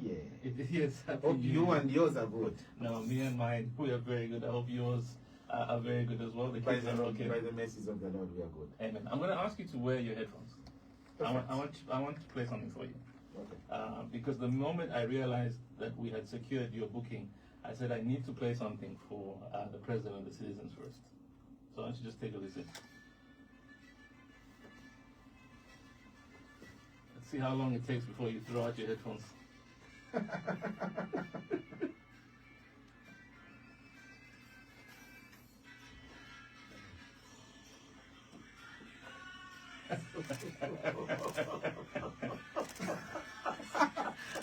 Yeah. Yes, Hope you and yours are good. No, me and mine, we are very good. I hope yours are very good as well. The kids are okay. By the mercies of the Lord, we are good. Amen. I'm going to ask you to wear your headphones. I want to play something for you. Okay. Because the moment I realized that we had secured your booking, I said I need to play something for the President and the citizens first. So why don't you just take a listen. Let's see how long it takes before you throw out your headphones.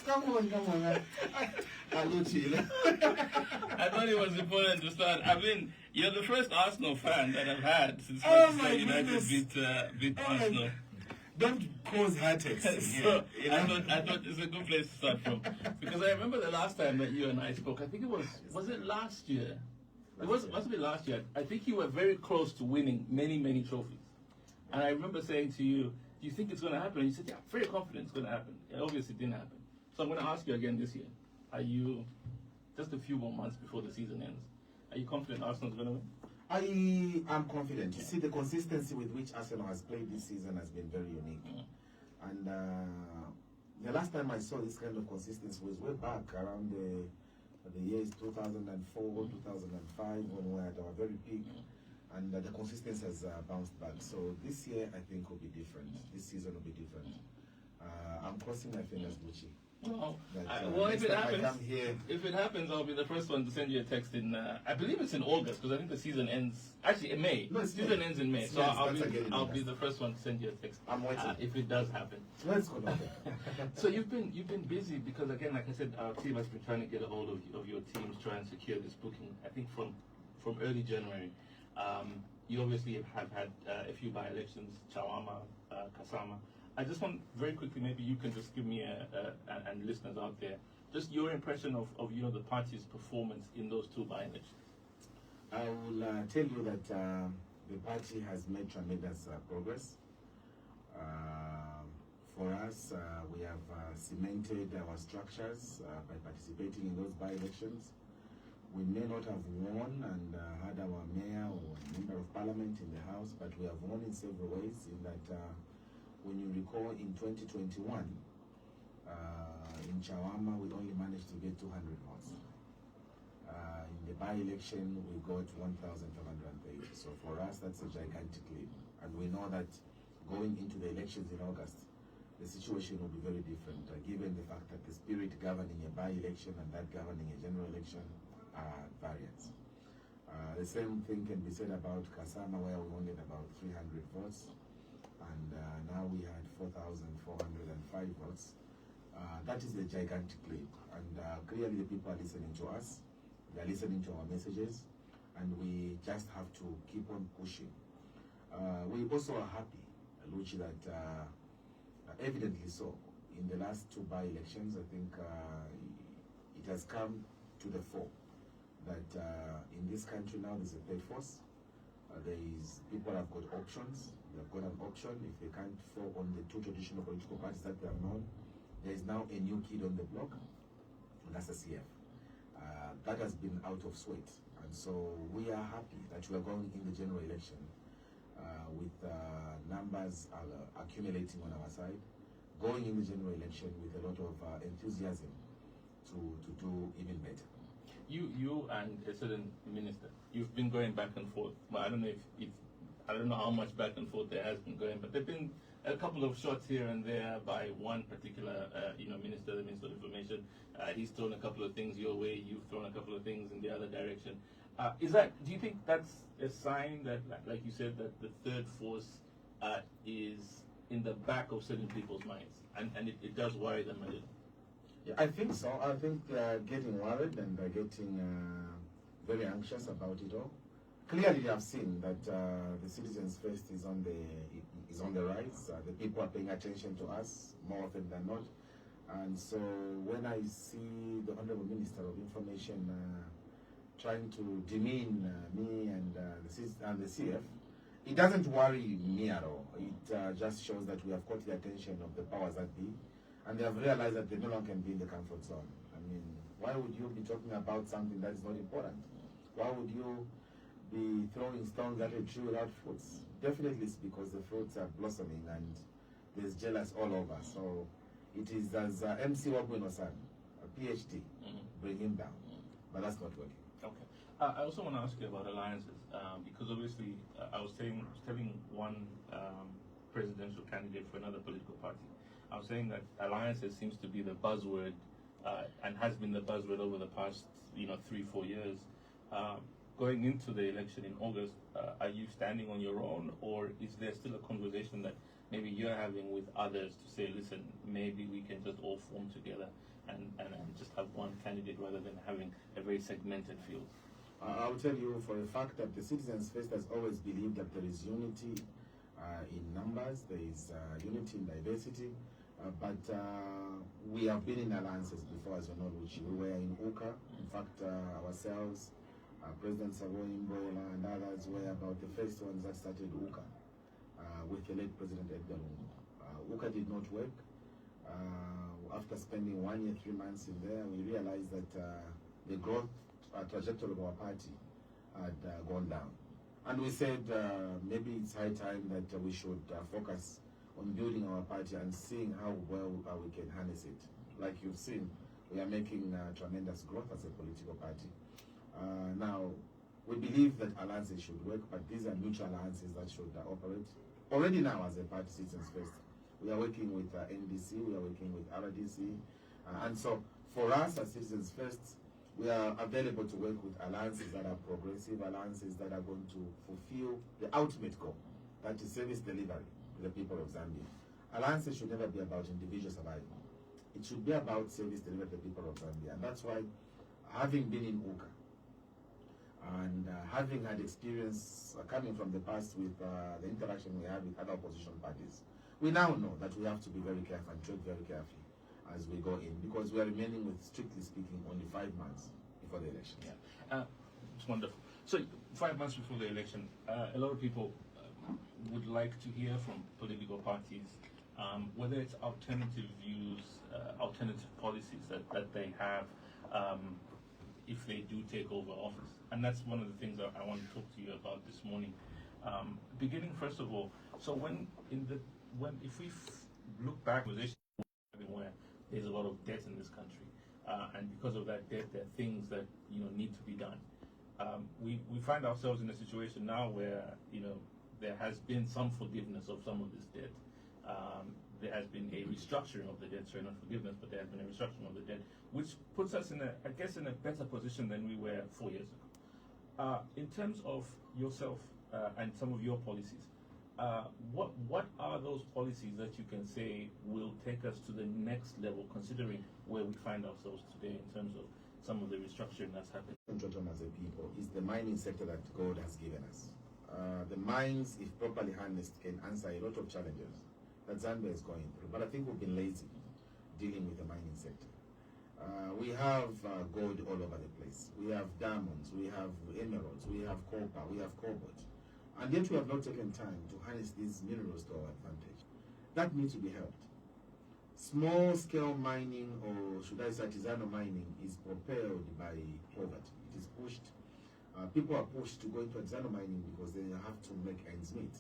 Come on, man. I thought it was important to start. I mean, you're the first Arsenal fan that I've had since my United beat Arsenal. Don't cause heartaches. So I thought it's a good place to start from, because I remember the last time that you and I spoke. I think it was it last year? Must be last year. I think you were very close to winning many trophies, and I remember saying to you, "Do you think it's going to happen?" And you said, "Yeah, very confident it's going to happen." It obviously didn't happen. So I'm going to ask you again this year. Are you, just a few more months before the season ends, are you confident Arsenal's going to win? I am confident. You see, the consistency with which Arsenal has played this season has been very unique. And the last time I saw this kind of consistency was way back around the years 2004, 2005, when we were at our very peak. And the consistency has bounced back. So this year, I think, will be different. This season will be different. I'm crossing my fingers, Gucci. Well, if it happens, I'll be the first one to send you a text in. I believe it's in August, because I think the season ends. Actually, in May. No, season ends in May, so I'll be the first one to send you a text. I'm waiting. If it does happen. Let's go. So you've been busy, because again, like I said, our team has been trying to get a hold of your teams, try and secure this booking. I think from early January. You obviously have had a few by-elections, Chawama, Kasama. I just want, very quickly, maybe you can just give me and listeners out there, just your impression of the party's performance in those two by-elections. I will tell you that the party has made tremendous progress. For us, we have cemented our structures by participating in those by-elections. We may not have won and had our mayor or member of parliament in the house, but we have won in several ways. In that, when you recall, in 2021, in Chawama, we only managed to get 200 votes. In the by-election, we got 1,530. So for us, that's a gigantic leap. And we know that going into the elections in August, the situation will be very different, given the fact that the spirit governing a by-election and that governing a general election are variants. The same thing can be said about Kasama, where we only had about 300 votes, and now we had 4,405 votes. That is a gigantic leap, and clearly the people are listening to us, they are listening to our messages, and we just have to keep on pushing. We also are happy, Luchi, that evidently so, in the last two by-elections, I think it has come to the fore that in this country now there's a third force. People have got options. They've got an option. If they can't fall on the two traditional political parties that they have known, there is now a new kid on the block, and that's the CF. That has been out of sweat, and so we are happy that we are going in the general election with numbers accumulating on our side, going in the general election with a lot of enthusiasm to do even better. You and a certain minister, you've been going back and forth. Well, I don't know how much back and forth there has been going, but there've been a couple of shots here and there by one particular, minister, the Minister of Information. He's thrown a couple of things your way. You've thrown a couple of things in the other direction. Do you think that's a sign that, like you said, that the third force is in the back of certain people's minds, and it does worry them a little? Yeah, I think so. I think they are getting worried and they're getting very anxious about it all. Clearly, they have seen that the Citizens First is on the rise. The people are paying attention to us more often than not. And so when I see the Honorable Minister of Information trying to demean me and the CF, it doesn't worry me at all. It just shows that we have caught the attention of the powers that be. And they have realized that they no longer can be in the comfort zone. I mean, why would you be talking about something that is not important? Why would you be throwing stones at a tree without fruits? Definitely it's because the fruits are blossoming and there's jealous all over. So it is as MC Wabwino-san, a PhD, bring him down. But that's not working. Okay. I also want to ask you about alliances, because obviously I was telling one presidential candidate for another political party. I was saying that alliances seems to be the buzzword, and has been the buzzword over the past 3-4 years. Going into the election in August, are you standing on your own, or is there still a conversation that maybe you're having with others to say, listen, maybe we can just all form together and just have one candidate rather than having a very segmented field? I will tell you for a fact that the Citizens First has always believed that there is unity in numbers, there is unity in diversity, but we have been in alliances before, as you know, which we were in UCA. In fact, ourselves, President Savoy Mboela and others were about the first ones that started UCA with the late President Edgar Lungu. UCA did not work. After spending 1 year, 3 months in there, we realized that the growth trajectory of our party had gone down. And we said maybe it's high time that we should focus on building our party and seeing how well we can harness it. Like you've seen, we are making tremendous growth as a political party. Now, we believe that alliances should work, but these are mutual alliances that should operate. Already now, as a party, Citizens First, we are working with NDC, we are working with RDC, and so for us as Citizens First, we are available to work with alliances that are progressive, alliances that are going to fulfill the ultimate goal, that is service delivery to the people of Zambia. Alliances should never be about individual survival. It should be about service delivery to the people of Zambia. And that's why, having been in UCA, and having had experience coming from the past with the interaction we have with other opposition parties, we now know that we have to be very careful and tread very carefully as we go in, because we are remaining with, strictly speaking, only 5 months before the election. Yeah, it's wonderful. So 5 months before the election, a lot of people would like to hear from political parties whether it's alternative views, alternative policies that they have if they do take over office. And that's one of the things that I want to talk to you about this morning. Beginning first of all, so if we look back, where there's a lot of debt in this country, and because of that debt, there are things that need to be done. We find ourselves in a situation now where there has been some forgiveness of some of this debt. There has been a restructuring of the debt, sorry, not forgiveness, but there has been a restructuring of the debt, which puts us in a better position than we were 4 years ago. In terms of yourself and some of your policies, what are those policies that you can say will take us to the next level, considering where we find ourselves today in terms of some of the restructuring that's happened? As a people, is the mining sector that God has given us. The mines, if properly harnessed, can answer a lot of challenges that Zambia is going through. But I think we've been lazy dealing with the mining sector. We have gold all over the place. We have diamonds, we have emeralds, we have copper, we have cobalt. And yet we have not taken time to harness these minerals to our advantage. That needs to be helped. Small-scale mining, or should I say artisanal mining, is propelled by poverty. It is pushed. People are pushed to go into artisanal mining because they have to make ends meet.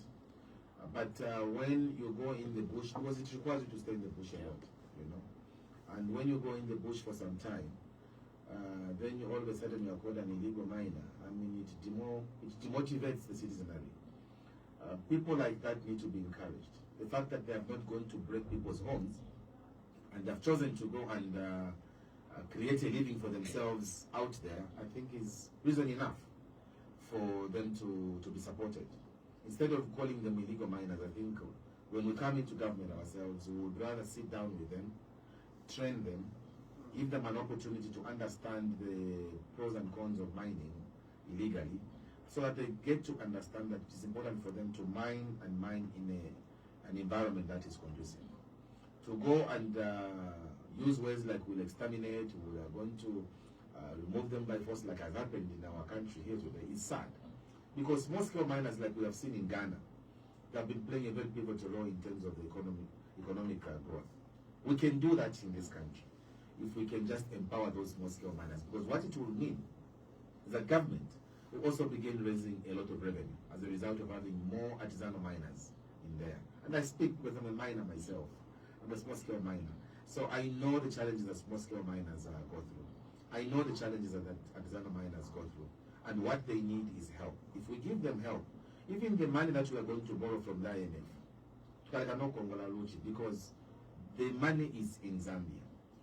But when you go in the bush, because it requires you to stay in the bush a lot, and when you go in the bush for some time, then you all of a sudden you are called an illegal miner. I mean, it demotivates the citizenry. People like that need to be encouraged. The fact that they have not gone to break people's homes and they have chosen to go and create a living for themselves out there, I think is reason enough for them to be supported. Instead of calling them illegal miners, I think when we come into government ourselves, we would rather sit down with them, train them, give them an opportunity to understand the pros and cons of mining illegally, so that they get to understand that it is important for them to mine in an environment that is conducive. To go and use words like we'll exterminate, we are going to remove them by force, like has happened in our country here today, is sad. Because small-scale miners, like we have seen in Ghana, they have been playing a very pivotal role in terms of the economic growth. We can do that in this country if we can just empower those small-scale miners, because what it will mean is that government will also begin raising a lot of revenue as a result of having more artisanal miners in there. And I speak because I'm a miner myself. I'm a small-scale miner. So I know the challenges that small-scale miners go through. I know the challenges that artisanal miners go through. And what they need is help. If we give them help, even the money that we are going to borrow from the IMF, because the money is in Zambia.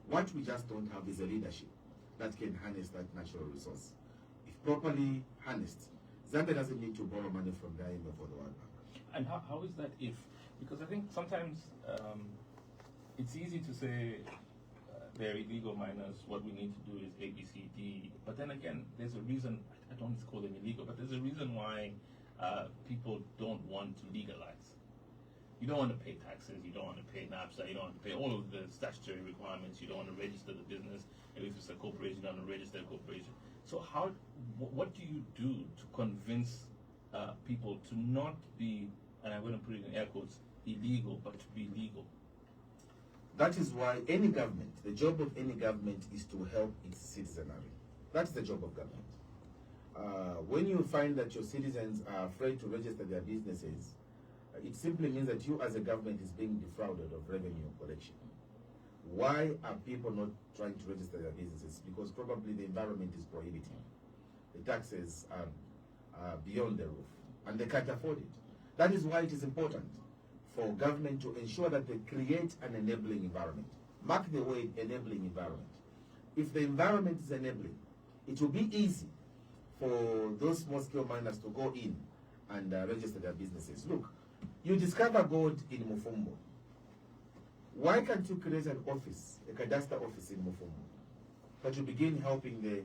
What we just don't have is a leadership that can harness that natural resource. If properly harnessed, Zambia doesn't need to borrow money from the IMF or the World Bank. And how is that if? Because I think sometimes it's easy to say they're illegal miners, what we need to do is A, B, C, D. But then again, there's a reason, I don't want to call them illegal, but there's a reason why people don't want to legalize. You don't want to pay taxes, you don't want to pay NAPSA, you don't want to pay all of the statutory requirements, you don't want to register the business, and if it's a corporation, you don't want to register a corporation. So what do you do to convince people to not be, and I'm going to put it in air quotes, illegal, but to be legal? That is why any government, the job of any government is to help its citizenry. That's the job of government. When you find that your citizens are afraid to register their businesses, it simply means that you as a government is being defrauded of revenue collection. Why are people not trying to register their businesses? Because probably the environment is prohibiting. The taxes are beyond the roof and they can't afford it. That is why it is important for government to ensure that they create an enabling environment. Mark the word enabling environment. If the environment is enabling, it will be easy for those small-scale miners to go in and register their businesses. Look, you discover gold in Mufumbo. Why can't you create an office, a cadastre office in Mufumbo, that you begin helping the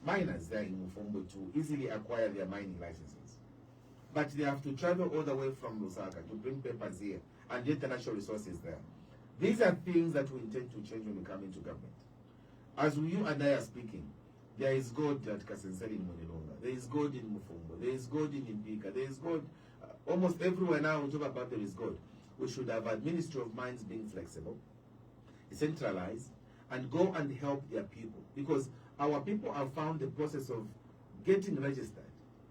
miners there in Mufumbo to easily acquire their mining licenses? But they have to travel all the way from Lusaka to bring papers here and get the natural resources there. These are things that we intend to change when we come into government. As you and I are speaking, there is gold at Kasenseli in Monilonga. There is gold in Mufumbo. There is gold in Impika. There is gold almost everywhere now. We talk about there is gold. We should have a Ministry of Mines being flexible, decentralized, and go and help their people. Because our people have found the process of getting registered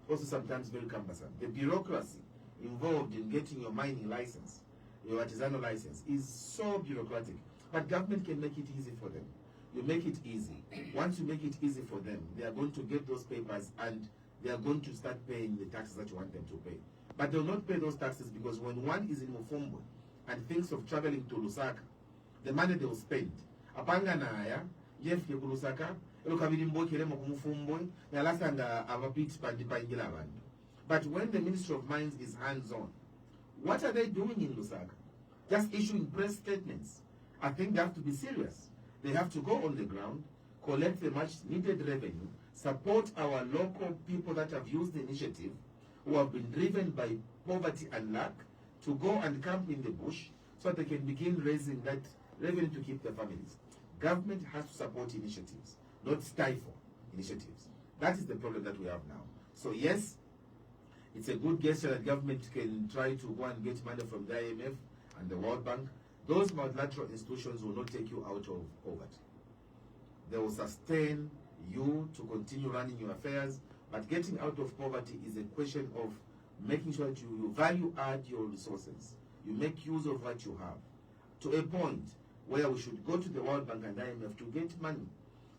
also sometimes very cumbersome. The bureaucracy involved in getting your mining license, your artisanal license, is so bureaucratic. But government can make it easy for them. You make it easy. Once you make it easy for them, they are going to get those papers and they are going to start paying the taxes that you want them to pay. But they will not pay those taxes because when one is in Mufumbo and thinks of traveling to Lusaka, the money they will spend, apanga naya, Jeff Lusaka, but when the Ministry of Mines is hands-on, what are they doing in Lusaka? Just issuing press statements. I think they have to be serious. They have to go on the ground, collect the much-needed revenue, support our local people that have used the initiative, who have been driven by poverty and lack, to go and camp in the bush so that they can begin raising that revenue to keep their families. Government has to support initiatives, not stifle initiatives. That is the problem that we have now. So yes, it's a good gesture that government can try to go and get money from the IMF and the World Bank. Those multilateral institutions will not take you out of poverty. They will sustain you to continue running your affairs, but getting out of poverty is a question of making sure that you value add your resources. You make use of what you have to a point where we should go to the World Bank and IMF to get money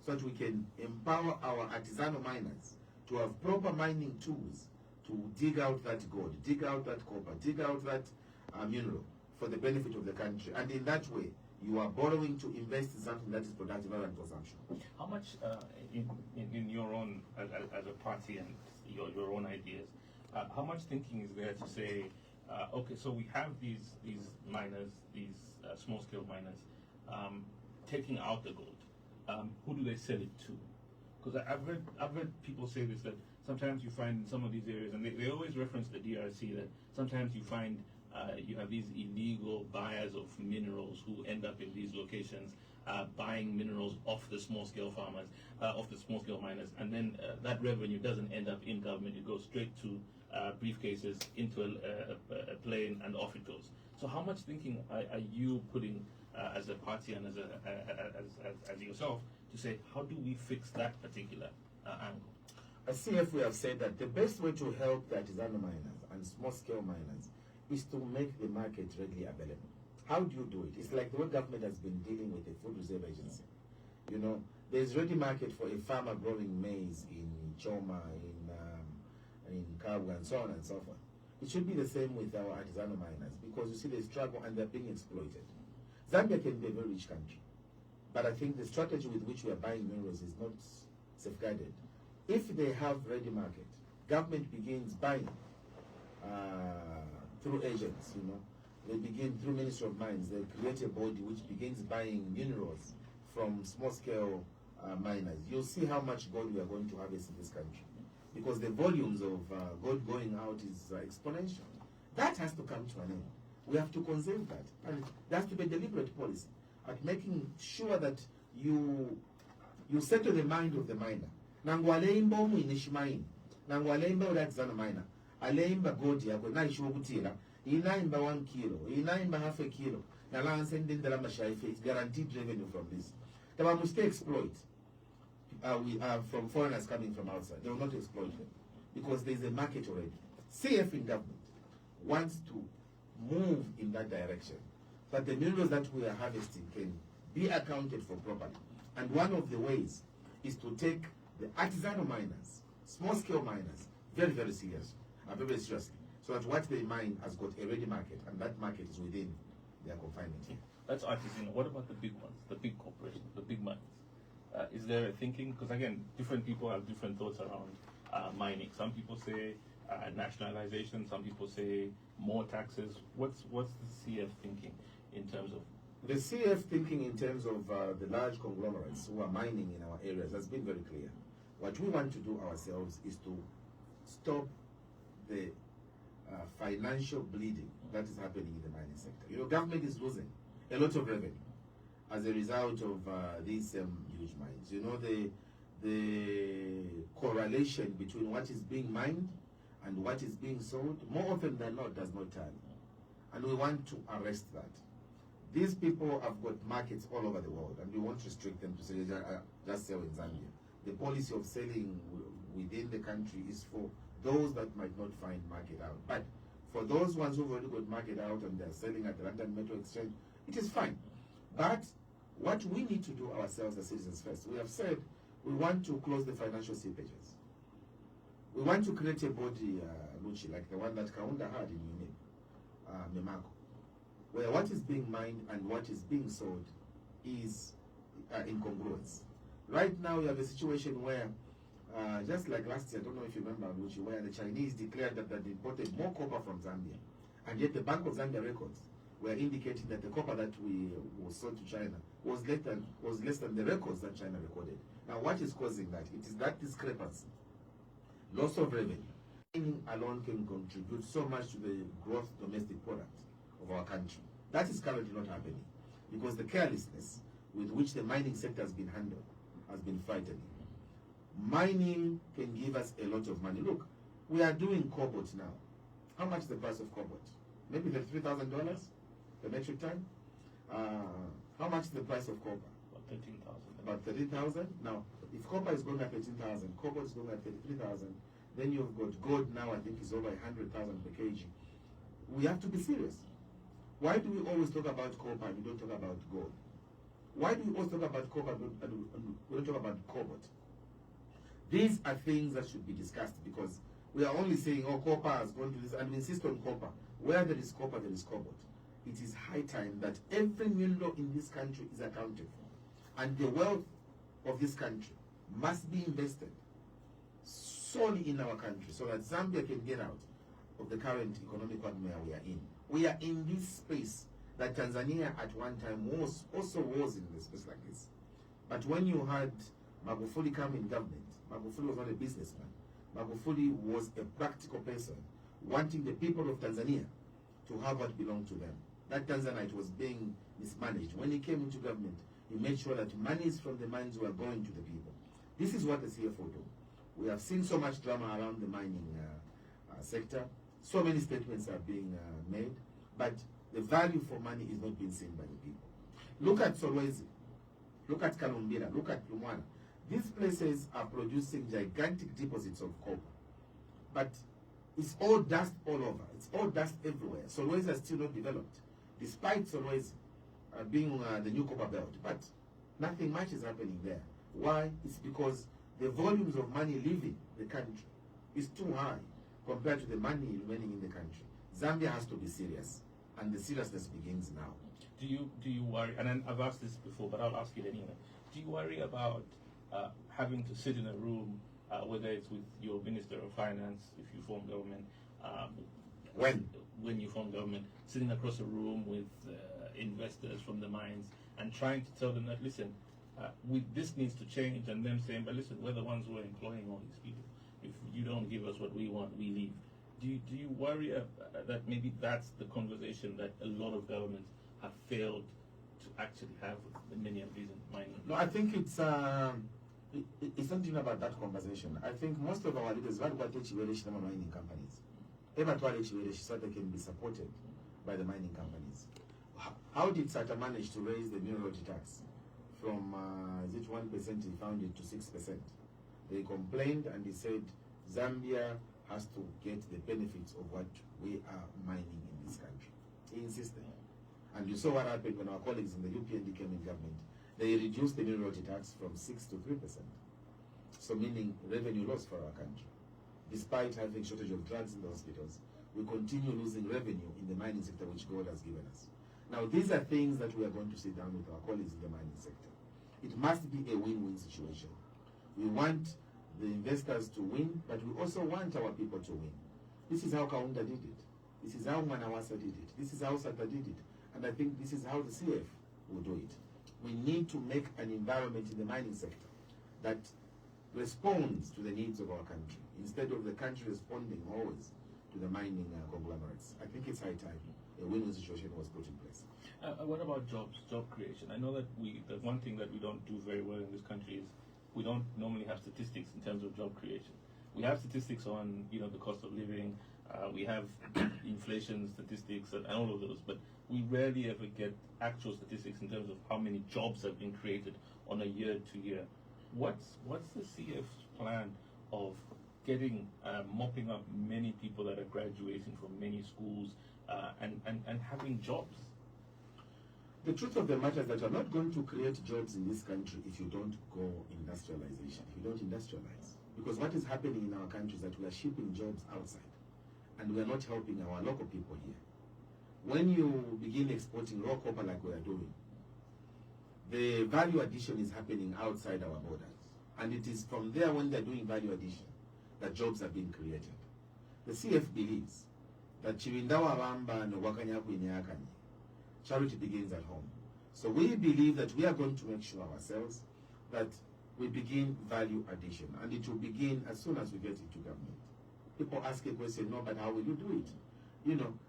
so that we can empower our artisanal miners to have proper mining tools to dig out that gold, dig out that copper, dig out that mineral for the benefit of the country. And in that way, you are borrowing to invest in something that is productive rather than consumption. How much, in your own, as a party and your own ideas, how much thinking is there to say, okay, so we have these miners, these small-scale miners, taking out the gold. Who do they sell it to? Because I've heard people say this, that sometimes you find in some of these areas, and they always reference the DRC, that sometimes you find you have these illegal buyers of minerals who end up in these locations buying minerals off the small-scale farmers, off the small-scale miners, and then that revenue doesn't end up in government. It goes straight to briefcases, into a plane, and off it goes. So how much thinking are you putting as a party and as yourself to say, how do we fix that particular angle? As CF, we have said that the best way to help the artisanal miners and small-scale miners is to make the market readily available. How do you do it? It's like the way government has been dealing with the Food Reserve Agency. You know, there's ready market for a farmer growing maize in Choma, in Kabwe, and so on and so forth. It should be the same with our artisanal miners, because you see they struggle and they're being exploited. Zambia can be a very rich country, but I think the strategy with which we are buying minerals is not safeguarded. If they have ready market, government begins buying through agents, you know. They begin through Ministry of Mines, they create a body which begins buying minerals from small-scale miners. You'll see how much gold we are going to harvest in this country, because the volumes of gold going out is exponential. That has to come to an end. We have to conserve that, and there has to be a deliberate policy at making sure that you settle the mind of the miner. Nangwalemba umwinishimaini, nangwalemba ulatizana miner, alemba gold yako na ishobutila, inaimba 1 kilo, inaimba half a kilo, na la sending the mashaife, it's guaranteed revenue from this. They will must exploit. We are from foreigners coming from outside. They will not exploit them because there is a market already. CF in government wants to move in that direction, but the minerals that we are harvesting can be accounted for properly. And one of the ways is to take the artisanal miners, small-scale miners, very, very seriously, so that what they mine has got a ready market, and that market is within their confinement. That's artisanal. What about the big ones, the big corporations, the big mines? Is there a thinking? Because again, different people have different thoughts around mining. Some people say nationalization. Some people say more taxes. What's the CF thinking in terms of? The CF thinking in terms of the large conglomerates who are mining in our areas has been very clear. What we want to do ourselves is to stop the financial bleeding that is happening in the mining sector. You know, government is losing a lot of revenue as a result of these huge mines. You know, the correlation between what is being mined and what is being sold, more often than not, does not tally. And we want to arrest that. These people have got markets all over the world, and we won't restrict them to say just sell in Zambia. The policy of selling within the country is for those that might not find market out. But for those ones who've already got market out and they're selling at the London Metal Exchange, it is fine. But what we need to do ourselves as citizens first, we have said we want to close the financial seepages. We want to create a body, Luchi, like the one that Kaunda had in UNIP, Memako, where what is being mined and what is being sold is incongruence. Right now, we have a situation where, just like last year, I don't know if you remember, Luchi, where the Chinese declared that they imported more copper from Zambia, and yet the Bank of Zambia records were indicating that the copper that was sold to China was less than the records that China recorded. Now, what is causing that? It is that discrepancy, loss of revenue. Mining alone can contribute so much to the gross domestic product of our country. That is currently not happening because the carelessness with which the mining sector has been handled has been frightening. Mining can give us a lot of money. Look, we are doing cobalt now. How much is the price of cobalt? Maybe $3,000 per metric ton. How much is the price of copper? About 13,000. About 30,000. Now, if copper is going at 13,000, cobalt is going at 33,000, then you've got gold now. I think is over 100,000 per kg. We have to be serious. Why do we always talk about copper and we don't talk about gold? Why do we always talk about copper and we don't talk about cobalt? These are things that should be discussed because we are only saying, oh, copper has gone to this, and we insist on copper. Where there is copper, there is cobalt. It is high time that every mineral in this country is accounted for. And the wealth of this country must be invested solely in our country so that Zambia can get out of the current economic quagmire we are in. We are in this space that Tanzania at one time also was in a space like this. But when you had Magufuli come in government, Magufuli was not a businessman. Magufuli was a practical person wanting the people of Tanzania to have what belonged to them. That Tanzanite was being mismanaged. When he came into government, he made sure that monies from the mines were going to the people. This is what the CFO do. We have seen so much drama around the mining sector. So many statements are being made, but the value for money is not being seen by the people. Look at Solwezi, look at Kalumbira, look at Lumwana. These places are producing gigantic deposits of copper. But it's all dust all over. It's all dust everywhere. Solwezi is still not developed, despite Solwezi being the new copper belt. But nothing much is happening there. Why? It's because the volumes of money leaving the country is too high compared to the money remaining in the country. Zambia has to be serious, and the seriousness begins now. Do you worry? And then I've asked this before, but I'll ask it anyway. Do you worry about having to sit in a room, whether it's with your Minister of Finance, if you form government, when you form government, sitting across a room with investors from the mines and trying to tell them that, listen, this needs to change, and them saying, but listen, we're the ones who are employing all these people. If you don't give us what we want, we leave. Do you worry that maybe that's the conversation that a lot of governments have failed to actually have with many of these mining? No, I think it's something about that conversation. I think most of our leaders want to mining companies. So they can be supported by the mining companies. How did SATA manage to raise the mineral tax from is it 1%? He found it to 6%. They complained and he said Zambia has to get the benefits of what we are mining in this country. He insisted. And you saw what happened when our colleagues in the UPND came in government. They reduced the mineral tax from 6 to 3%. So meaning revenue loss for our country. Despite having shortage of drugs in the hospitals, we continue losing revenue in the mining sector, which God has given us. Now, these are things that we are going to sit down with our colleagues in the mining sector. It must be a win-win situation. We want the investors to win, but we also want our people to win. This is how Kaunda did it. This is how Manawasa did it. This is how Sata did it. And I think this is how the CF will do it. We need to make an environment in the mining sector that responds to the needs of our country, instead of the country responding always to the mining conglomerates. I think it's high time a win-win situation was put in place. What about jobs, job creation? I know that the one thing that we don't do very well in this country is we don't normally have statistics in terms of job creation. We have statistics on the cost of living, we have inflation statistics and all of those, but we rarely ever get actual statistics in terms of how many jobs have been created on a year-to-year. What's the CF's plan of getting mopping up many people that are graduating from many schools and having jobs? The truth of the matter is that you're not going to create jobs in this country if you don't go industrialization, if you don't industrialize. Because what is happening in our country is that we are shipping jobs outside and we are not helping our local people here. When you begin exporting raw copper like we are doing, the value addition is happening outside our borders. And it is from there, when they're doing value addition, that jobs are being created. The CF believes that Chirindawa Bamba no Wakanyaku Inyakani, charity begins at home. So we believe that we are going to make sure ourselves that we begin value addition. And it will begin as soon as we get into government. People ask a question, no, but how will you do it?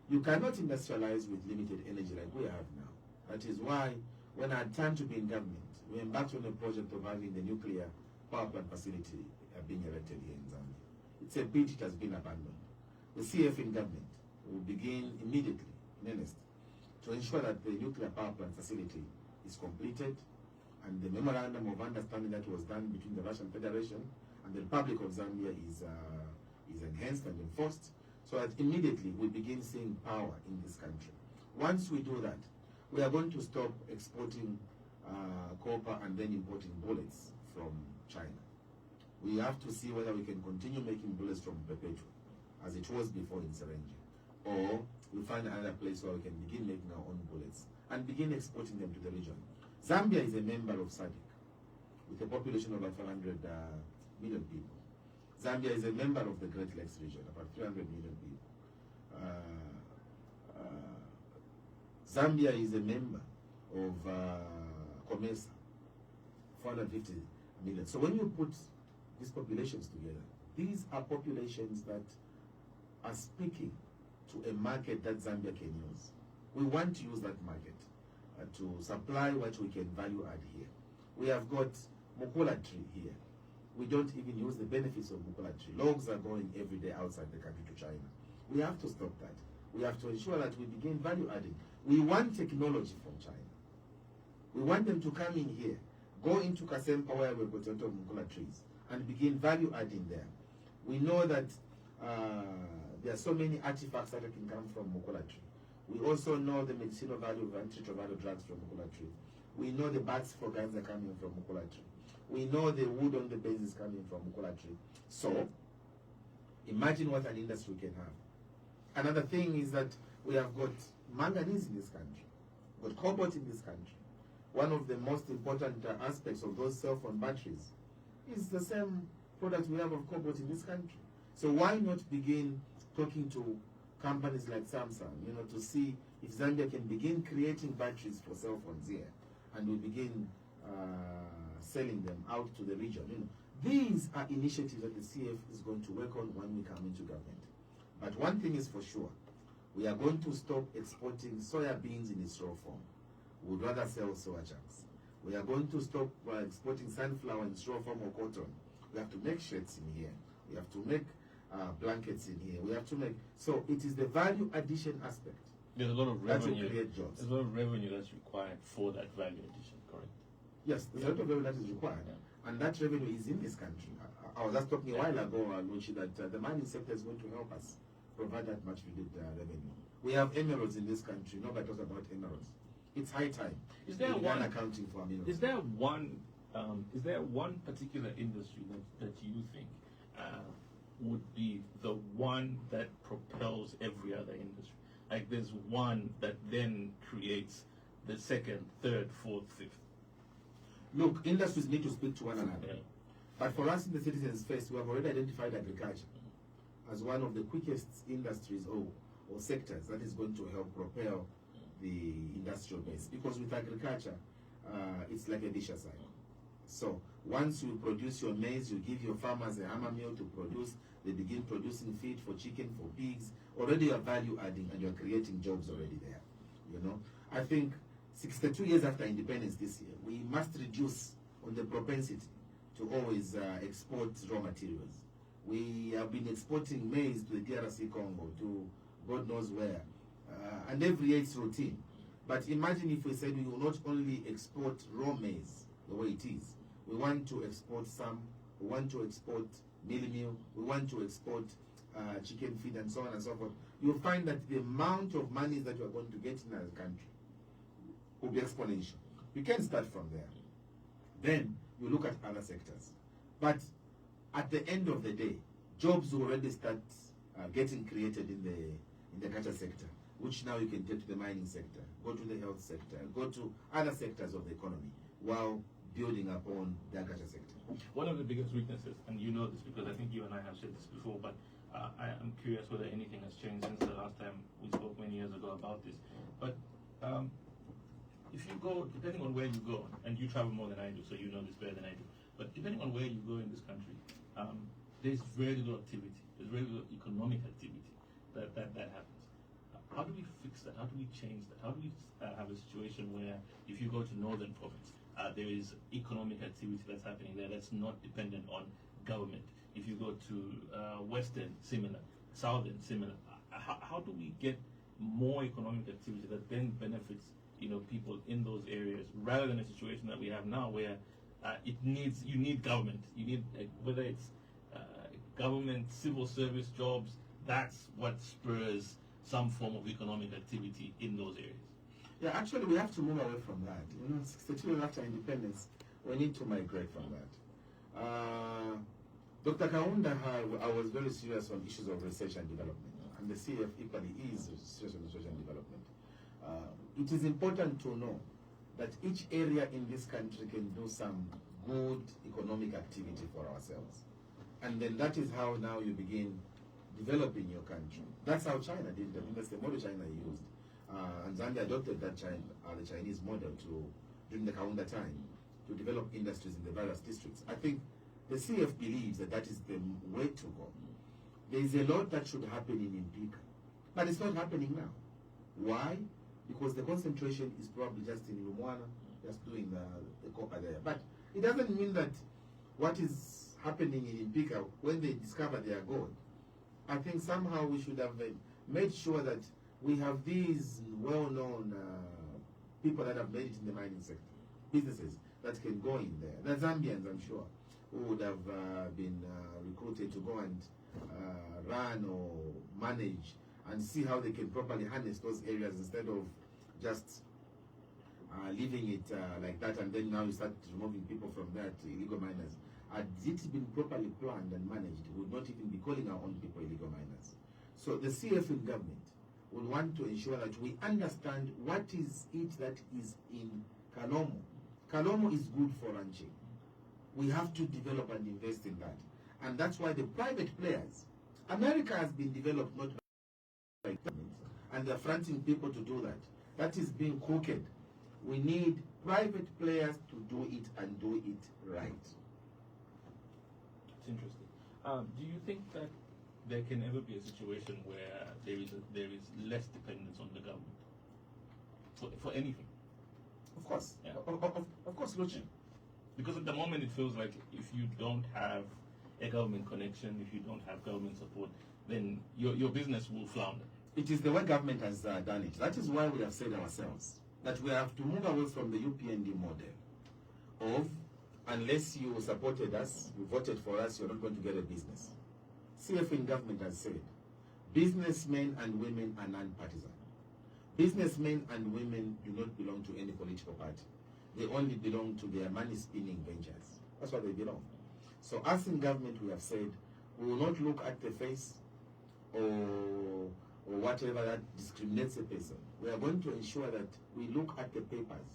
You cannot industrialize with limited energy like we have now. That is why, when I had time to be in government, we embarked on a project of having the nuclear power plant facility being erected here in Zambia. It's a bid, it has been abandoned. The CF in government will begin immediately, in earnest, to ensure that the nuclear power plant facility is completed, and the memorandum of understanding that was done between the Russian Federation and the Republic of Zambia is enhanced and enforced, so that immediately we begin seeing power in this country. Once we do that, we are going to stop exporting copper and then importing bullets from China. We have to see whether we can continue making bullets from Perpetual, as it was before in Serengeti, or we find another place where we can begin making our own bullets and begin exporting them to the region. Zambia is a member of SADC with a population of about 500 million people. Zambia is a member of the Great Lakes region, about 300 million people. Zambia is a member of COMESA, 450 million. So when you put these populations together, these are populations that are speaking to a market that Zambia can use. We want to use that market to supply what we can value add here. We have got Mukola tree here. We don't even use the benefits of Mukola tree. Logs are going every day outside the country to China. We have to stop that. We have to ensure that we begin value adding. We want technology from China. We want them to come in here, go into Kasempa where we've got a lot of Mukula trees, and begin value adding there. We know that there are so many artifacts that can come from Mukula tree. We also know the medicinal value of antiretroviral drugs from Mukula tree. We know the buds for guns are coming from Mukula tree. We know the wood on the base is coming from Mukula tree. So, imagine what an industry can have. Another thing is that we have got manganese in this country, got cobalt in this country. One of the most important aspects of those cell phone batteries is the same product we have of cobalt in this country. So why not begin talking to companies like Samsung, to see if Zambia can begin creating batteries for cell phones here, and we begin selling them out to the region. These are initiatives that the CF is going to work on when we come into government. But one thing is for sure, we are going to stop exporting soya beans in its raw form. We would rather sell soya chunks. We are going to stop exporting sunflower in its raw form or cotton. We have to make shirts in here. We have to make blankets in here. We have to make... So it is the value addition aspect. There's a lot of revenue. That will create jobs. There's a lot of revenue that's required for that value addition, correct? Yes, there's a lot of revenue that is required. Yeah. And that revenue is in this country. I was just talking a while ago, Luchi, that the mining sector is going to help us provide that much needed revenue. We have emeralds in this country. Nobody talks about emeralds. It's high time. Is there one accounting for minerals? Is there one particular industry that you think would be the one that propels every other industry? Like there's one that then creates the second, third, fourth, fifth. Look, industries need to speak to one another. Yeah. But for us in the Citizens First, we have already identified agriculture as one of the quickest industries or sectors that is going to help propel the industrial base. Because with agriculture, it's like a dish aside. So once you produce your maize, you give your farmers a hammer mill to produce, they begin producing feed for chicken, for pigs. Already you are value adding and you are creating jobs already there. I think 62 years after independence this year, we must reduce on the propensity to always export raw materials. We have been exporting maize to the DRC Congo, to God knows where, and every year it's routine. But imagine if we said we will not only export raw maize the way it is, we want to export some, we want to export mealie meal, we want to export chicken feed and so on and so forth. You'll find that the amount of money that you are going to get in our country will be exponential. You can start from there. Then you look at other sectors. But at the end of the day, jobs will already start getting created in the agriculture sector, which now you can take to the mining sector, go to the health sector, go to other sectors of the economy, while building upon the agriculture sector. One of the biggest weaknesses, and you know this because I think you and I have said this before, but I am curious whether anything has changed since the last time we spoke many years ago about this. But if you go, depending on where you go, and you travel more than I do, so you know this better than I do, but depending on where you go in this country, there's very little activity, there's very little economic activity that happens. How do we fix that? How do we change that? How do we have a situation where if you go to northern province, there is economic activity that's happening there that's not dependent on government? If you go to western, similar, southern, similar. How do we get more economic activity that then benefits people in those areas, rather than a situation that we have now where you need government, you need whether it's government, civil service jobs, that's what spurs some form of economic activity in those areas. Yeah, actually we have to move away from that. 62 years after independence, we need to migrate from that. Dr. Kaunda, I was very serious on issues of research and development, and the CF equally is serious on research and development. It is important to know that each area in this country can do some good economic activity for ourselves. And then that is how now you begin developing your country. That's how China did it. I mean, that's the model China used. And Zambia adopted that the Chinese model during the Kaunda time, to develop industries in the various districts. I think the CF believes that that is the way to go. There is a lot that should happen in Impika, but it's not happening now. Why? Because the concentration is probably just in Lumwana, just doing the copper there. But it doesn't mean that what is happening in Impika, when they discover their gold, I think somehow we should have made sure that we have these well-known people that have made it in the mining sector. businesses that can go in there. The Zambians, I'm sure, who would have been recruited to go and run or manage and see how they can properly harness those areas instead of just leaving it like that, and then now you start removing people from that illegal miners. Had it been properly planned and managed, we would not even be calling our own people illegal miners. So the CFN government will want to ensure that we understand what is it that is in Kalomo. Kalomo is good for ranching. We have to develop and invest in that. And that's why the private players, America has been developed not by governments, and they're fronting people to do that. That is being crooked. We need private players to do it and do it right. It's interesting. Do you think that there can ever be a situation where there is less dependence on the government for anything? Of course. Yeah. Of course, Luchi. Because at the moment it feels like if you don't have a government connection, if you don't have government support, then your business will flounder. It is the way government has done it. That is why we have said ourselves that we have to move away from the UPND model of unless you supported us, you voted for us, you're not going to get a business. CFN government has said businessmen and women are non-partisan. Businessmen and women do not belong to any political party. They only belong to their money-spinning ventures. That's what they belong. So us in government, we have said we will not look at the face or whatever that discriminates a person. We are going to ensure that we look at the papers.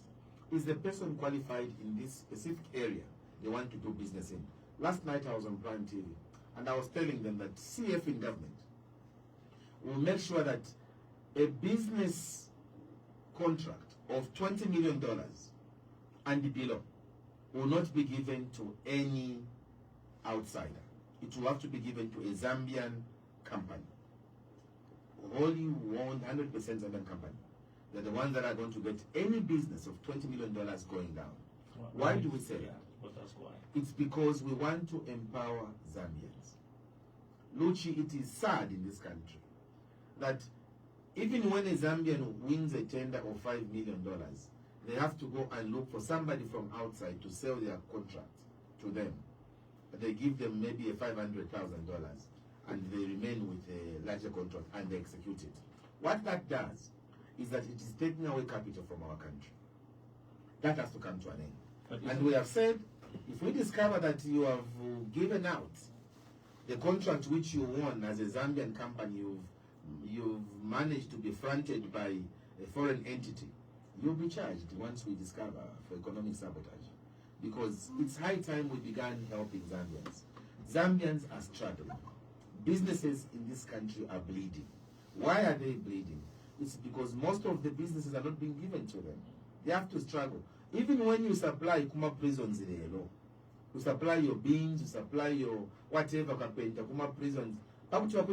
Is the person qualified in this specific area they want to do business in? Last night I was on Prime TV and I was telling them that CF in government will make sure that a business contract of $20 million and below will not be given to any outsider. It will have to be given to a Zambian company. Wholly owned 100% Zambian company. They're the ones that are going to get any business of $20 million going down. Why do we say that? But that's why. It's because we want to empower Zambians. Luchi, it is sad in this country that even when a Zambian wins a tender of $5 million, they have to go and look for somebody from outside to sell their contract to them. They give them maybe a $500,000 and they remain with a larger contract and they execute it. What that does is that it is taking away capital from our country. That has to come to an end. And we have said, if we discover that you have given out the contract which you won as a Zambian company, you've managed to be fronted by a foreign entity, you'll be charged once we discover for economic sabotage. Because it's high time we began helping Zambians. Zambians are struggling. Businesses in this country are bleeding. Why are they bleeding? It's because most of the businesses are not being given to them. They have to struggle. Even when you supply Kuma prisons in the law, you supply your beans, you supply your whatever, Kuma prisons. Actually,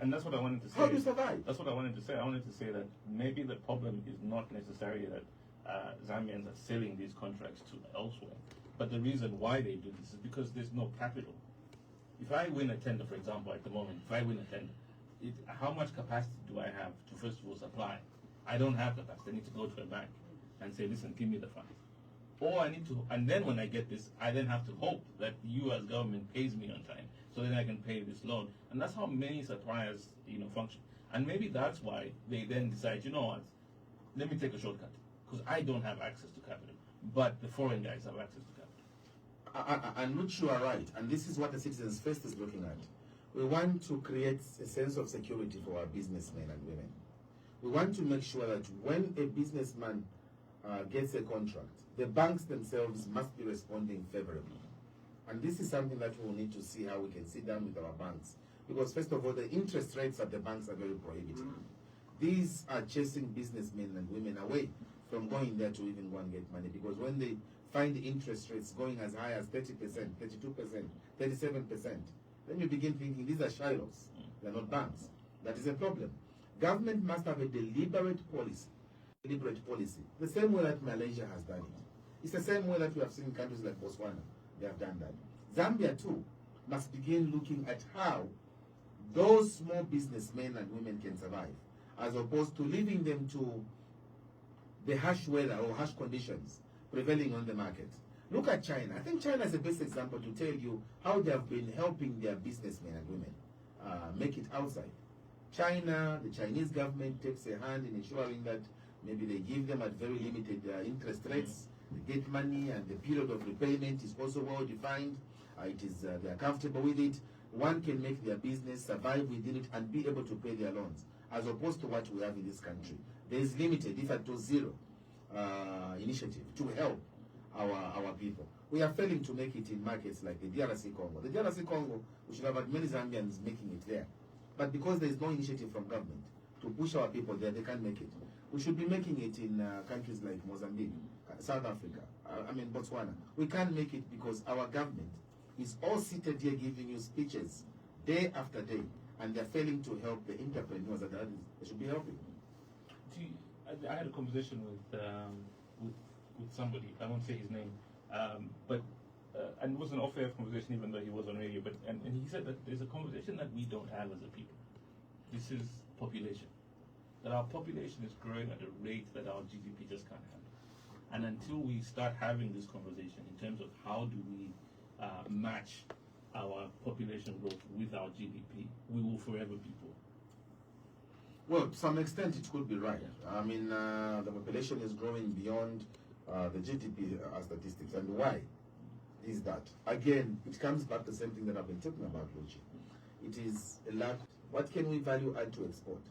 and that's what I wanted to say. How do you survive? That's what I wanted to say. I wanted to say that maybe the problem is not necessarily that Zambians are selling these contracts to elsewhere, but the reason why they do this is because there's no capital. If I win a tender, for example, at the moment, if I win a tender, how much capacity do I have to first of all supply? I don't have capacity. I need to go to a bank and say, listen, give me the funds. Or I need to, and then when I get this, I then have to hope that you as government pays me on time, so then I can pay this loan. And that's how many suppliers, function. And maybe that's why they then decide, you know what, let me take a shortcut, because I don't have access to capital, but the foreign guys have access to capital. I'm not sure you are right, and this is what the Citizens First is looking at. We want to create a sense of security for our businessmen and women. We want to make sure that when a businessman gets a contract, the banks themselves must be responding favorably. And this is something that we'll need to see how we can sit down with our banks. Because first of all, the interest rates at the banks are very prohibitive. These are chasing businessmen and women away from going there to even go and get money. Because when they find the interest rates going as high as 30%, 32%, 37%, then you begin thinking these are shilos. They're not banks. That is a problem. Government must have a deliberate policy. The same way that Malaysia has done it. It's the same way that we have seen in countries like Botswana. They have done that. Zambia too must begin looking at how those small businessmen and women can survive, as opposed to leaving them to the harsh weather or harsh conditions prevailing on the market. Look at China. I think China is the best example to tell you how they have been helping their businessmen and women make it outside. China, the Chinese government takes a hand in ensuring that maybe they give them at very limited interest rates, they get money, and the period of repayment is also well defined. They are comfortable with it. One can make their business, survive within it, and be able to pay their loans, as opposed to what we have in this country. There is limited, if at all zero, initiative to help our people. We are failing to make it in markets like the DRC Congo. The DRC Congo, we should have had many Zambians making it there. But because there is no initiative from government to push our people there, they can't make it. We should be making it in countries like Mozambique, South Africa, Botswana. We can't make it because our government is all seated here giving you speeches day after day, and they're failing to help the entrepreneurs that they should be helping. I had a conversation with somebody, I won't say his name, and it was an off-air conversation even though he was on radio, and he said that there's a conversation that we don't have as a people. This is population. That our population is growing at a rate that our GDP just can't handle. And until we start having this conversation in terms of how do we match our population growth with our GDP, we will forever be poor. Well, to some extent it could be right. I mean, the population is growing beyond the GDP statistics. And why is that? Again, it comes back to the same thing that I've been talking about, Luchi. It is a lack. What can we value add to export?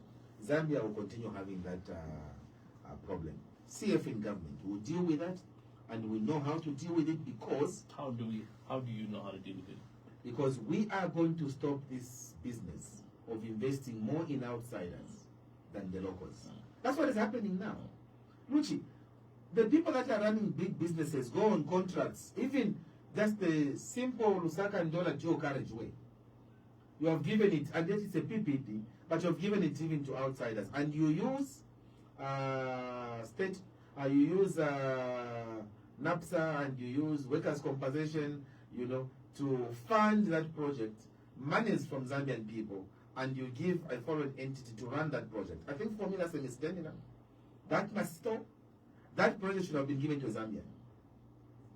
Zambia will continue having that problem. CF in government will deal with that, and we know how to deal with it because... How do you know how to deal with it? Because we are going to stop this business of investing more in outsiders than the locals. That's what is happening now. Luchi, the people that are running big businesses go on contracts, even just the simple Lusaka and Dollar Joe carriageway. You have given it, and this is a PPP, but you have given it even to outsiders. And you use NAPSA, and you use workers' compensation, to fund that project, monies from Zambian people, and you give a foreign entity to run that project. I think for me that's a mistake. That must stop. That project should have been given to Zambia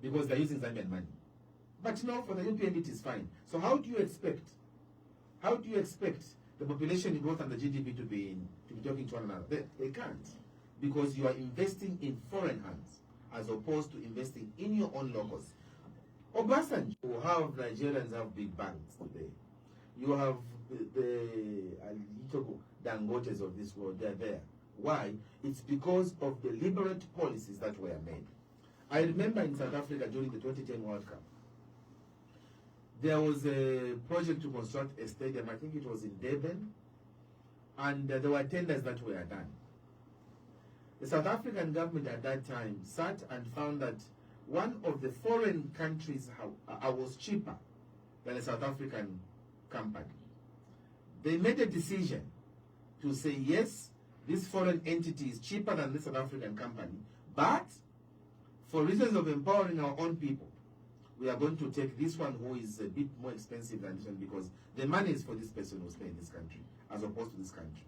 because they're using Zambian money. But no, for the UPN it is fine. So how do you expect the population growth and the GDP to be talking to one another? They can't, because you are investing in foreign hands as opposed to investing in your own locals. Obasanjo, Nigerians have big banks today. You have the Dangotes of this world, they're there. Why? It's because of the deliberate policies that were made. I remember in South Africa during the 2010 World Cup, there was a project to construct a stadium, I think it was in Durban, and there were tenders that were done. The South African government at that time sat and found that one of the foreign countries was cheaper than a South African company. They made a decision to say, yes, this foreign entity is cheaper than the South African company, but for reasons of empowering our own people, we are going to take this one who is a bit more expensive than this one because the money is for this person who stay in this country as opposed to this country,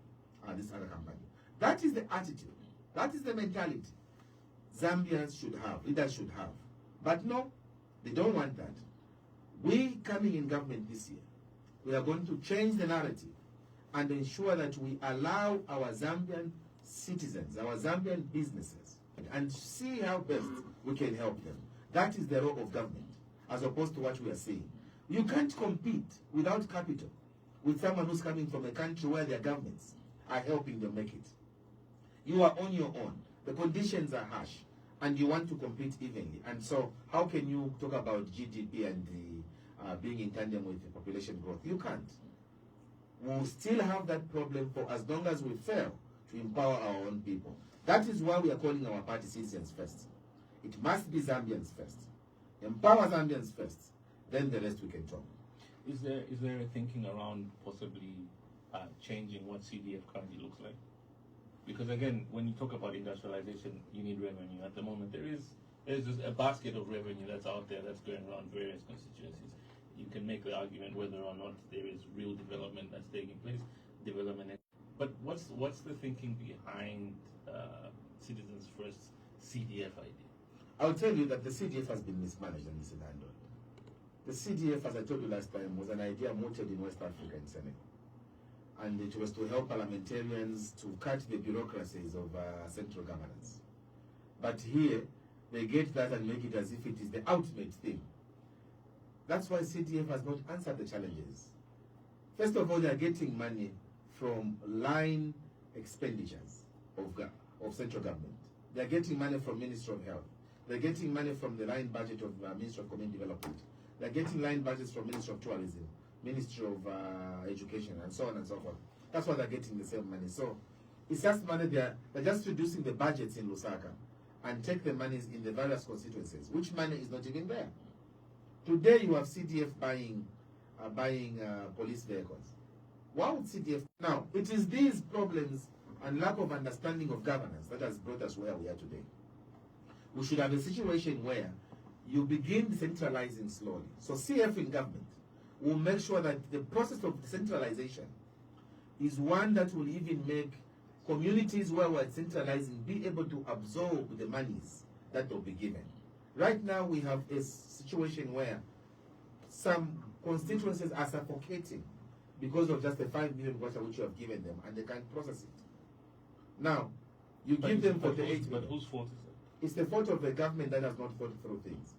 this other company. That is the attitude. That is the mentality Zambians should have, leaders should have. But no, they don't want that. We coming in government this year, we are going to change the narrative and ensure that we allow our Zambian citizens, our Zambian businesses, and see how best we can help them. That is the role of government, as opposed to what we are saying. You can't compete without capital with someone who's coming from a country where their governments are helping them make it. You are on your own. The conditions are harsh, and you want to compete evenly. And so, how can you talk about GDP and the being in tandem with the population growth? You can't. We'll still have that problem for as long as we fail to empower our own people. That is why we are calling our party Citizens First. It must be Zambians first. Empower Zambians first. Then the rest we can talk. Is there a thinking around possibly changing what CDF currently looks like? Because again, when you talk about industrialization, you need revenue. At the moment, there's just a basket of revenue that's out there that's going around various constituencies. You can make the argument whether or not there is real development that's taking place, but what's the thinking behind Citizens First CDF idea? I'll tell you that the CDF has been mismanaged and mishandled. The CDF, as I told you last time, was an idea mooted in West Africa and Senegal. And it was to help parliamentarians to cut the bureaucracies of central governance. But here, they get that and make it as if it is the ultimate thing. That's why CDF has not answered the challenges. First of all, they are getting money from line expenditures of central government. They are getting money from Ministry of Health. They're getting money from the line budget of Ministry of Community Development. They're getting line budgets from Ministry of Tourism, Ministry of Education, and so on and so forth. That's why they're getting the same money. So it's just money they're just reducing the budgets in Lusaka and take the monies in the various constituencies, which money is not even there. Today you have CDF buying police vehicles. Why would CDF? Now, it is these problems and lack of understanding of governance that has brought us where we are today. We should have a situation where you begin decentralizing slowly. So CF in government will make sure that the process of decentralization is one that will even make communities where we're centralizing be able to absorb the monies that will be given. Right now we have a situation where some constituencies are suffocating because of just the 5 million water which you have given them and they can't process it. Now, you give them 48 But whose fault is it? It's the fault of the government that has not thought through things.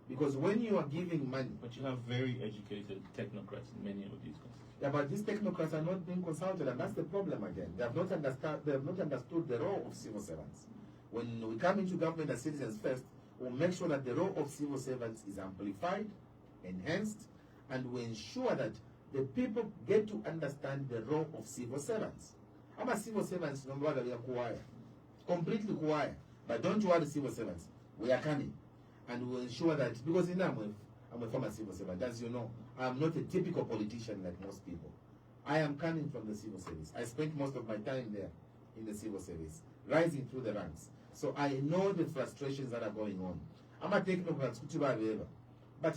Because when you are giving money... But you have very educated technocrats in many of these countries. Yeah, but these technocrats are not being consulted, and that's the problem again. They have not understood the role of civil servants. When we come into government as citizens first, we'll make sure that the role of civil servants is amplified, enhanced, and we ensure that the people get to understand the role of civil servants. I'm a civil servant, completely quiet. But don't worry, civil servants. We are coming. And we'll ensure that, because I'm a former civil servant, as you know, I'm not a typical politician like most people. I am coming from the civil service. I spent most of my time there in the civil service, rising through the ranks. So I know the frustrations that are going on. I'm a technocrat, but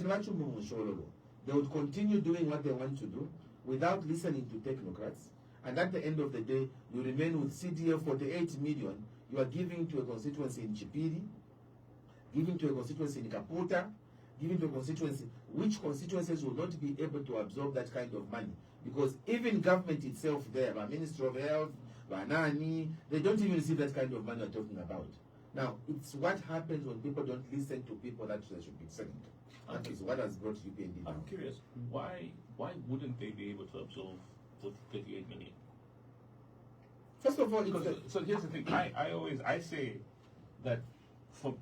they would continue doing what they want to do without listening to technocrats. And at the end of the day, you remain with CDF 48 million you are giving to a constituency in Chipiri, giving to a constituency in Kaputa, giving to a constituency, which constituencies will not be able to absorb that kind of money. Because even government itself there, by Ministry of Health, by NANI, they don't even receive that kind of money we're talking about. Now, it's what happens when people don't listen to people that they should be listening to. That is what has brought UPND down. I'm curious, why wouldn't they be able to absorb 38 million? First of all, so here's the thing. I say that for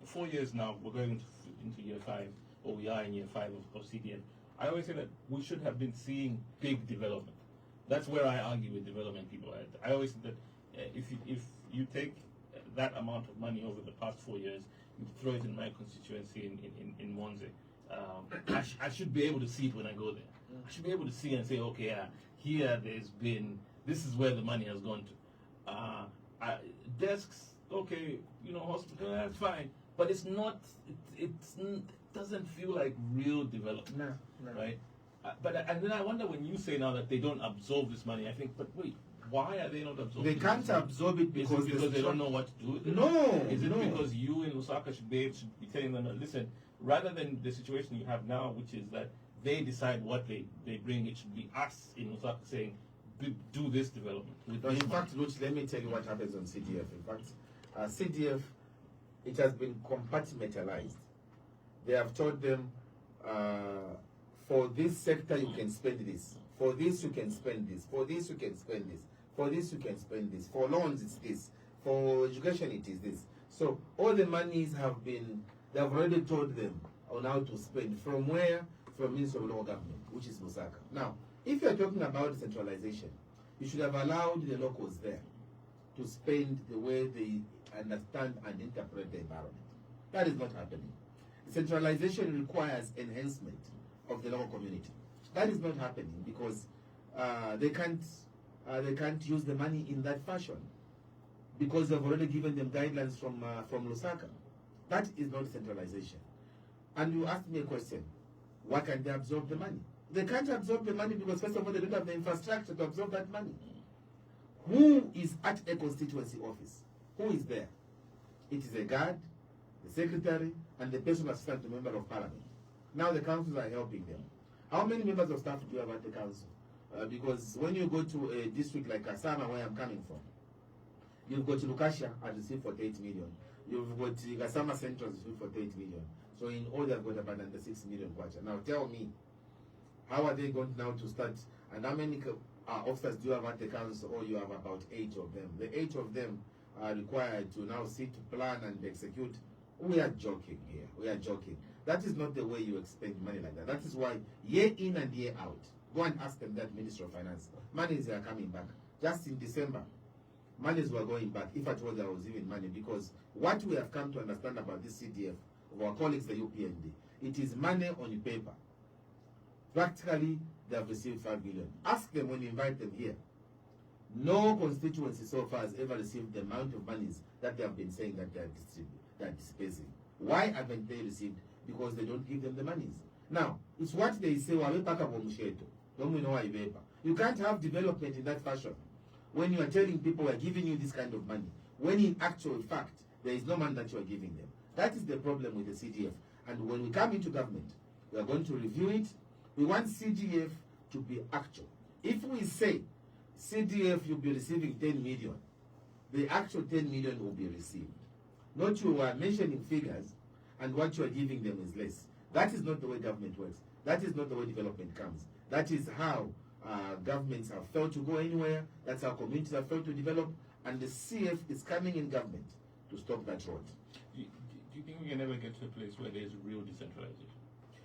4 years now, we're going into year 5, or we are in year 5 of CDM. I always say that we should have been seeing big development. That's where I argue with development people. I always say that if you take that amount of money over the past 4 years, you throw it in my constituency in Monze, I should be able to see it when I go there. I should be able to see and say, okay, here there's been, this is where the money has gone to. Desks, okay, hospital, that's fine. But it's not, it doesn't feel like real development. No. Right? And then I wonder, when you say now that they don't absorb this money, I think, but wait, why are they not absorbing it? They can't absorb it because they don't know what to do with it? No. Is it because you in Lusaka should be telling them, listen, rather than the situation you have now, which is that they decide what they bring, it should be us in Lusaka saying, do this development. In fact, Lutz, let me tell you what happens on CDF. In fact, CDF, it has been compartmentalized. They have told them, for this sector you can spend this. For this you can spend this. For this you can spend this. For this you can spend this. For loans it's this. For education it is this. So all the monies have been, they have already told them on how to spend. From where? From Ministry of Local Government, which is Lusaka. Now, if you are talking about decentralization, you should have allowed the locals there to spend the way they understand and interpret the environment. That is not happening. Decentralization requires enhancement of the local community. That is not happening because they can't use the money in that fashion because they've already given them guidelines from Lusaka. That is not decentralization. And you asked me a question: why can't they absorb the money? They can't absorb the money because, first of all, they don't have the infrastructure to absorb that money. Who is at a constituency office? Who is there? It is a guard, the secretary, and the personal assistant to member of parliament. Now the councils are helping them. How many members of staff do you have at the council? Because when you go to a district like Kasama, where I'm coming from, you've got Lukasha and received 48 million. You've got Kasama Central received 48 million. So in all they've got about under 6 million kwacha. Now tell me, how are they going now to start? And how many officers do you have at the council? Or you have about 8 of them. The 8 of them are required to now sit, plan and execute. We are joking here. We are joking. That is not the way you expend money like that. That is why year in and year out, go and ask them that, Minister of Finance. Monies are coming back. Just in December, monies were going back, if at all there was even money, because what we have come to understand about this CDF, of our colleagues, the UPND, it is money on paper. Practically, they have received 5 billion. Ask them when you invite them here. No constituency so far has ever received the amount of monies that they have been saying that they are dispersing. Why haven't they received? Because they don't give them the monies. Now, it's what they say, don't we know why? You can't have development in that fashion when you are telling people we are giving you this kind of money, when in actual fact, there is no money that you are giving them. That is the problem with the CDF. And when we come into government, we are going to review it. We want CDF to be actual. If we say CDF you'll be receiving 10 million, the actual 10 million will be received. Not you are mentioning figures and what you are giving them is less. That is not the way government works. That is not the way development comes. That is how governments have failed to go anywhere. That's how communities have failed to develop. And the CF is coming in government to stop that road. Do you think we can ever get to a place where there is real decentralization?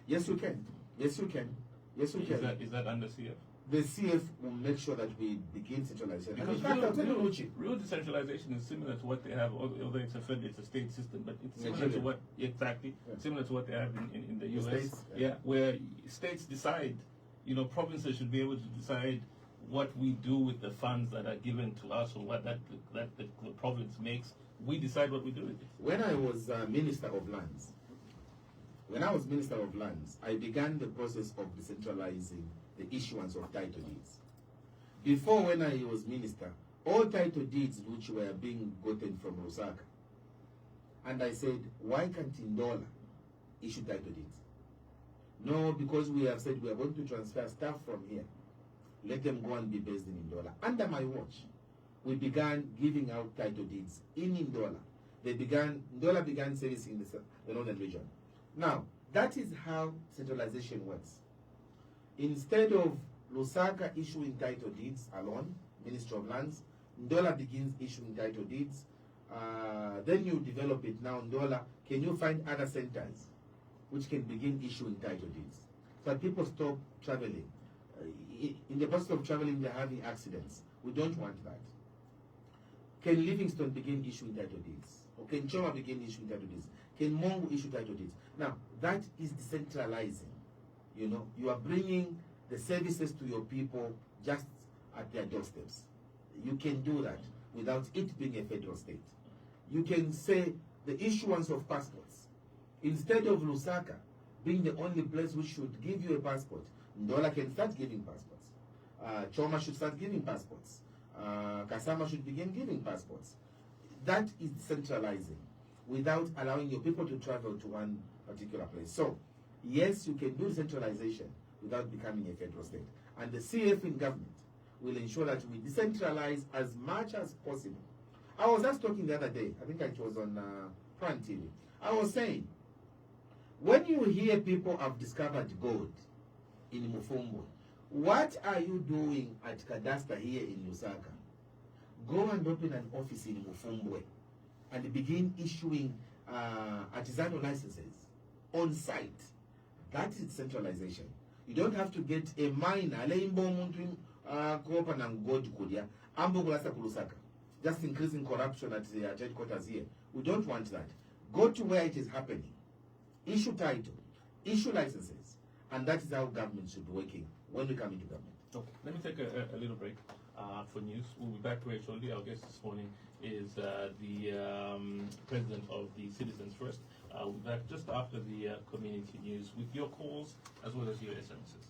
Yes, we can. Yes, we can. Yes, we can. Is that under CF? The CF will make sure that we begin centralization. Because real decentralization is similar to what they have, although it's a state system, but it's similar to what similar to what they have in the US. States, where states decide, provinces should be able to decide what we do with the funds that are given to us, or what that the province makes. We decide what we do with it. When I was Minister of Lands, I began the process of decentralizing the issuance of title deeds. Before, when I was minister, all title deeds which were being gotten from Lusaka, and I said, why can't Ndola issue title deeds? No, because we have said we are going to transfer staff from here. Let them go and be based in Ndola. Under my watch, we began giving out title deeds in Ndola. Ndola began servicing the northern region. Now, that is how centralization works. Instead of Lusaka issuing title deeds alone, Ministry of Lands, Ndola begins issuing title deeds. Then you develop it now. Ndola, can you find other centers which can begin issuing title deeds? So that people stop traveling. In the process of traveling, they're having accidents. We don't want that. Can Livingston begin issuing title deeds? Or can Choma begin issuing title deeds? Can Mongo issue title deeds? Now, that is decentralizing. You are bringing the services to your people just at their doorsteps. You can do that without it being a federal state. You can say the issuance of passports. Instead of Lusaka being the only place which should give you a passport, Ndola can start giving passports. Choma should start giving passports. Kasama should begin giving passports. That is centralizing without allowing your people to travel to one particular place. So, yes, you can do centralization without becoming a federal state. And the CF in government will ensure that we decentralize as much as possible. I was just talking the other day, I think it was on Prime TV. I was saying, when you hear people have discovered gold in Mufumbo, what are you doing at Cadastre here in Lusaka? Go and open an office in Mufumbo and begin issuing artisanal licenses on site. That is centralization. You don't have to get a miner, just increasing corruption at the headquarters here. We don't want that. Go to where it is happening. Issue title, issue licenses, and that is how government should be working when we come into government. Okay, let me take a little break for news. We'll be back very shortly. Our guest this morning is the president of the Citizens First. We'll be back just after the community news with your calls as well as your SMSs.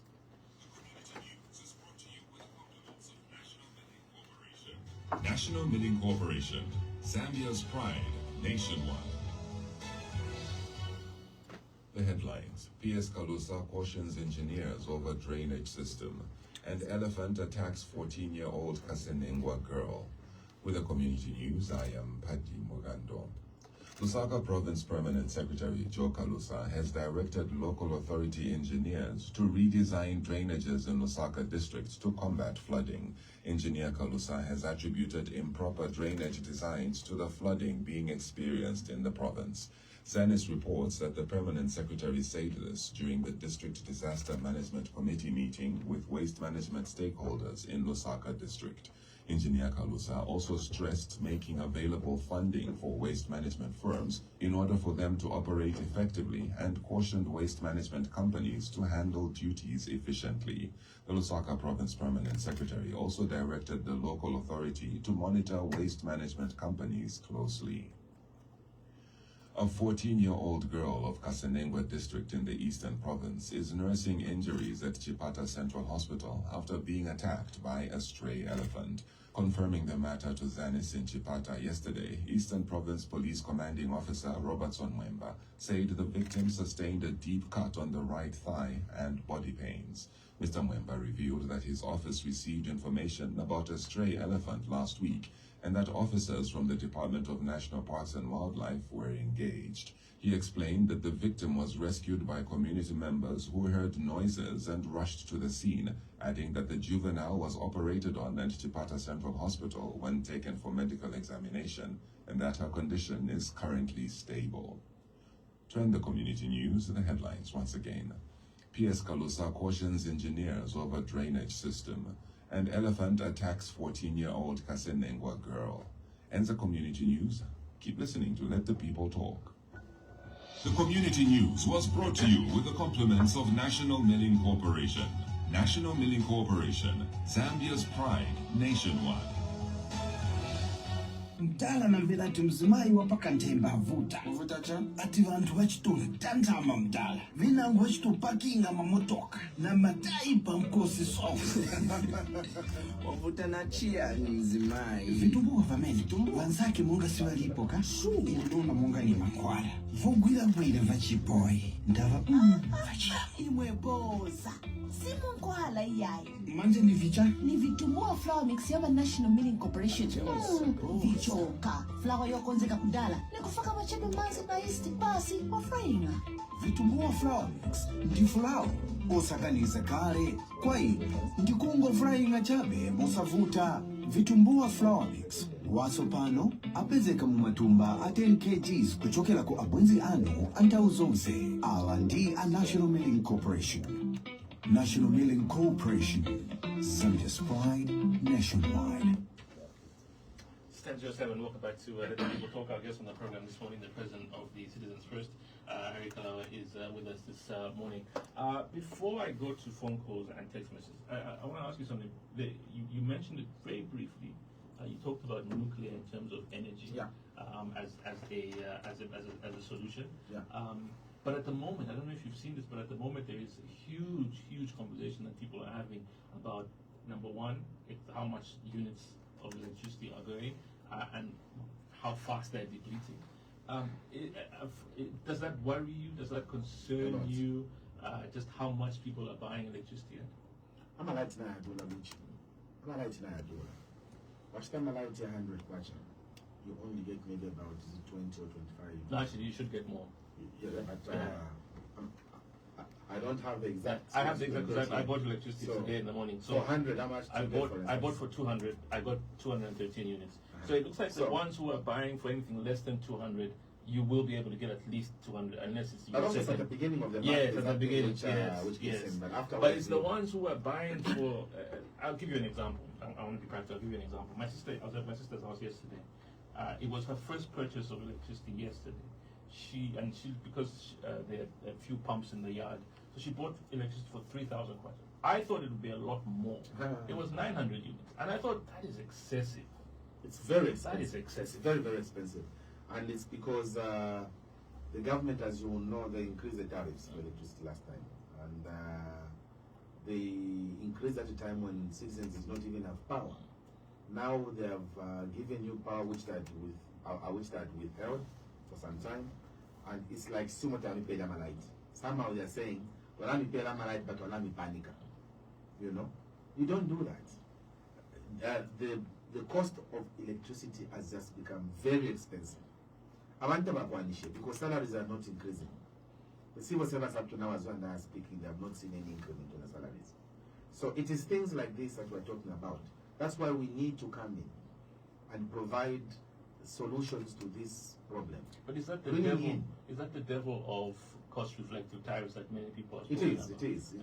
National Milling Corporation, Zambia's pride nationwide. The headlines: PS Kalusa cautions engineers over drainage system, and elephant attacks 14-year-old Kasenengwa girl. With the community news, I am Patti Mogando. Lusaka Province Permanent Secretary Joe Kalusa has directed local authority engineers to redesign drainages in Lusaka district to combat flooding. Engineer Kalusa has attributed improper drainage designs to the flooding being experienced in the province. Zanis reports that the Permanent Secretary said this during the District Disaster Management Committee meeting with waste management stakeholders in Lusaka district. Engineer Kalusa also stressed making available funding for waste management firms in order for them to operate effectively, and cautioned waste management companies to handle duties efficiently. The Lusaka Province Permanent Secretary also directed the local authority to monitor waste management companies closely. A 14-year-old girl of Kasenengwa district in the Eastern Province is nursing injuries at Chipata Central Hospital after being attacked by a stray elephant. Confirming the matter to Zanis in Chipata yesterday, Eastern Province Police Commanding Officer Robertson Mwemba said the victim sustained a deep cut on the right thigh and body pains. Mr. Mwemba revealed that his office received information about a stray elephant last week, and that officers from the Department of National Parks and Wildlife were engaged. He explained that the victim was rescued by community members who heard noises and rushed to the scene, adding that the juvenile was operated on at Chipata Central Hospital when taken for medical examination, and that her condition is currently stable. To end the community news, the headlines once again. PS Kalusa cautions engineers over drainage system, and elephant attacks 14-year-old Kasenengwa girl. Ends the community news. Keep listening to Let the People Talk. The community news was brought to you with the compliments of National Milling Corporation. National Milling Corporation, Zambia's pride nationwide. Mtala na mvela tumzimai wapaka ntemba vuta. Vuta cha? Ati vantu vachitu tantama mtala. Vinangu vachitu pakinga mamotoka. Na matai pa mkosi sofu. Wavuta na chia ni mzimai. Vitumbuwa vameni. Wanzake munga siwa lipoka. Ilona munga ni makwara. Vogwila gwila vachiboy. Ndava vachiamu. Imwe boza. Simu nkwala iyai. Manje ni vicha? Ni vitumbua flour mix yaba National Milling Corporation. Vichoka. Flour yoko nzeka kudala. Nekufaka machebe manzi na isti basi ofrainga. Vitumbuwa flour mix. Ndi flour. Osakaniza kare. Kwa hiyo, ndikungo frainga chabe mosavuta. Vitumbua flour mix. Wasopano, apezeka mumatumba a 10 kgs kuchokela ku abwenzi anu antauzonse. Awa ndi a National Milling Corporation. National Milling Corporation. Zambia's pride nationwide. Stand 07, welcome back to Let the People Talk. Our guest on the program this morning, the president of the Citizens First, Harry Kalaba, is with us this morning. Before I go to phone calls and text messages, I want to ask you something. You mentioned it very briefly. You talked about nuclear in terms of energy, Yeah. as a solution. Yeah. But at the moment, I don't know if you've seen this, but at the moment there is a huge conversation that people are having about, number one, how much units of electricity are going, and how fast they're depleting. Does that worry you? Does that concern you? Just how much people are buying electricity? I'm a light na dola which. I'm a light na dola. Watch time a light 100 kwacha. You only get maybe about 20 or 25. No, actually, you should get more. Yeah, but I don't have the exact. I have the exact. I bought electricity today in the morning. So 100, how much? I bought for 200. I got 213 units. So it looks like the ones who are buying for anything less than 200, you will be able to get at least 200, unless it's. But also at the beginning of the month. Yes, at the beginning. Which yes. In, but after. But it's the ones who are buying for. I'll give you an example. I want to be practical. I'll give you an example. I was at my sister's house yesterday. It was her first purchase of electricity yesterday. Because there are a few pumps in the yard, so she bought electricity for 3,000 kwacha. I thought it would be a lot more. It was 900 units, and I thought that is excessive. It's very expensive. That is excessive. Very, very expensive, and it's because the government, as you know, they increased the tariffs for electricity last time, and they increased at a time when citizens did not even have power. Now they have given you power, which that with which that withheld for some time, and it's like Sumotami Pelamalite. Somehow they are saying, well, I'm Pelamalite, but well, I'm Panica. You know, you don't do that. The cost of electricity has just become very expensive. Because salaries are not increasing. The civil servants up to now, as one are speaking, they have not seen any increment in the salaries. So it is things like this that we're talking about. That's why we need to come in and provide solutions to this problem. But is that the devil? Is that the devil of cost-reflective tariffs that many people are talking about? It is.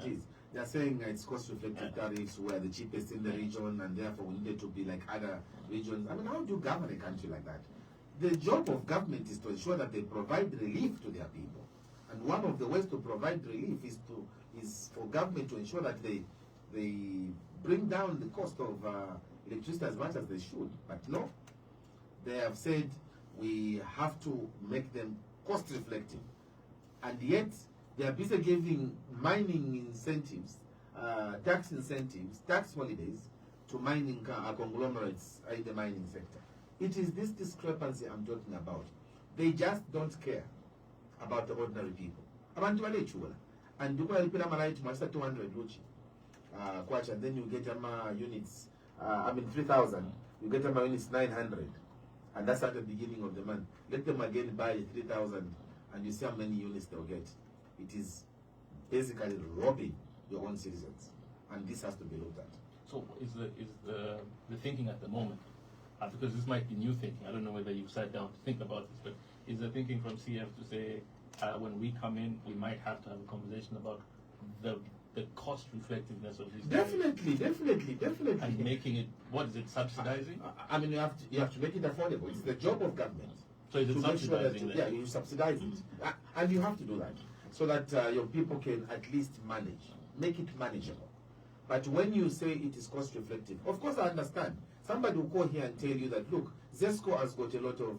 They are saying it's cost-reflective tariffs were the cheapest in the region, and therefore we needed to be like other regions. I mean, how do you govern a country like that? The job of government is to ensure that they provide relief to their people, and one of the ways to provide relief is for government to ensure that they bring down the cost of electricity as much as they should. But no, they have said we have to make them cost reflective, and yet they are busy giving mining incentives, tax incentives, tax holidays to mining conglomerates in the mining sector. It is this discrepancy I'm talking about. They just don't care about the ordinary people. Abantu balechula, and you can pay them 200 luchi, and then you get them units. 3,000. You get them units 900, and that's at the beginning of the month. Let them again buy 3,000, and you see how many units they'll get. It is basically robbing your own citizens, and this has to be looked at. So is the thinking at the moment, because this might be new thinking, I don't know whether you've sat down to think about this, but is the thinking from CF to say when we come in, we might have to have a conversation about the cost reflectiveness of this? Definitely. And making it, what is it, subsidizing? I mean, you have to make it affordable. It's the job of government. So is it subsidizing? Yeah, you subsidize it, and you have to do that so that your people can at least make it manageable. But when you say it is cost reflective, of course I understand. Somebody will call here and tell you that, look, ZESCO has got a lot of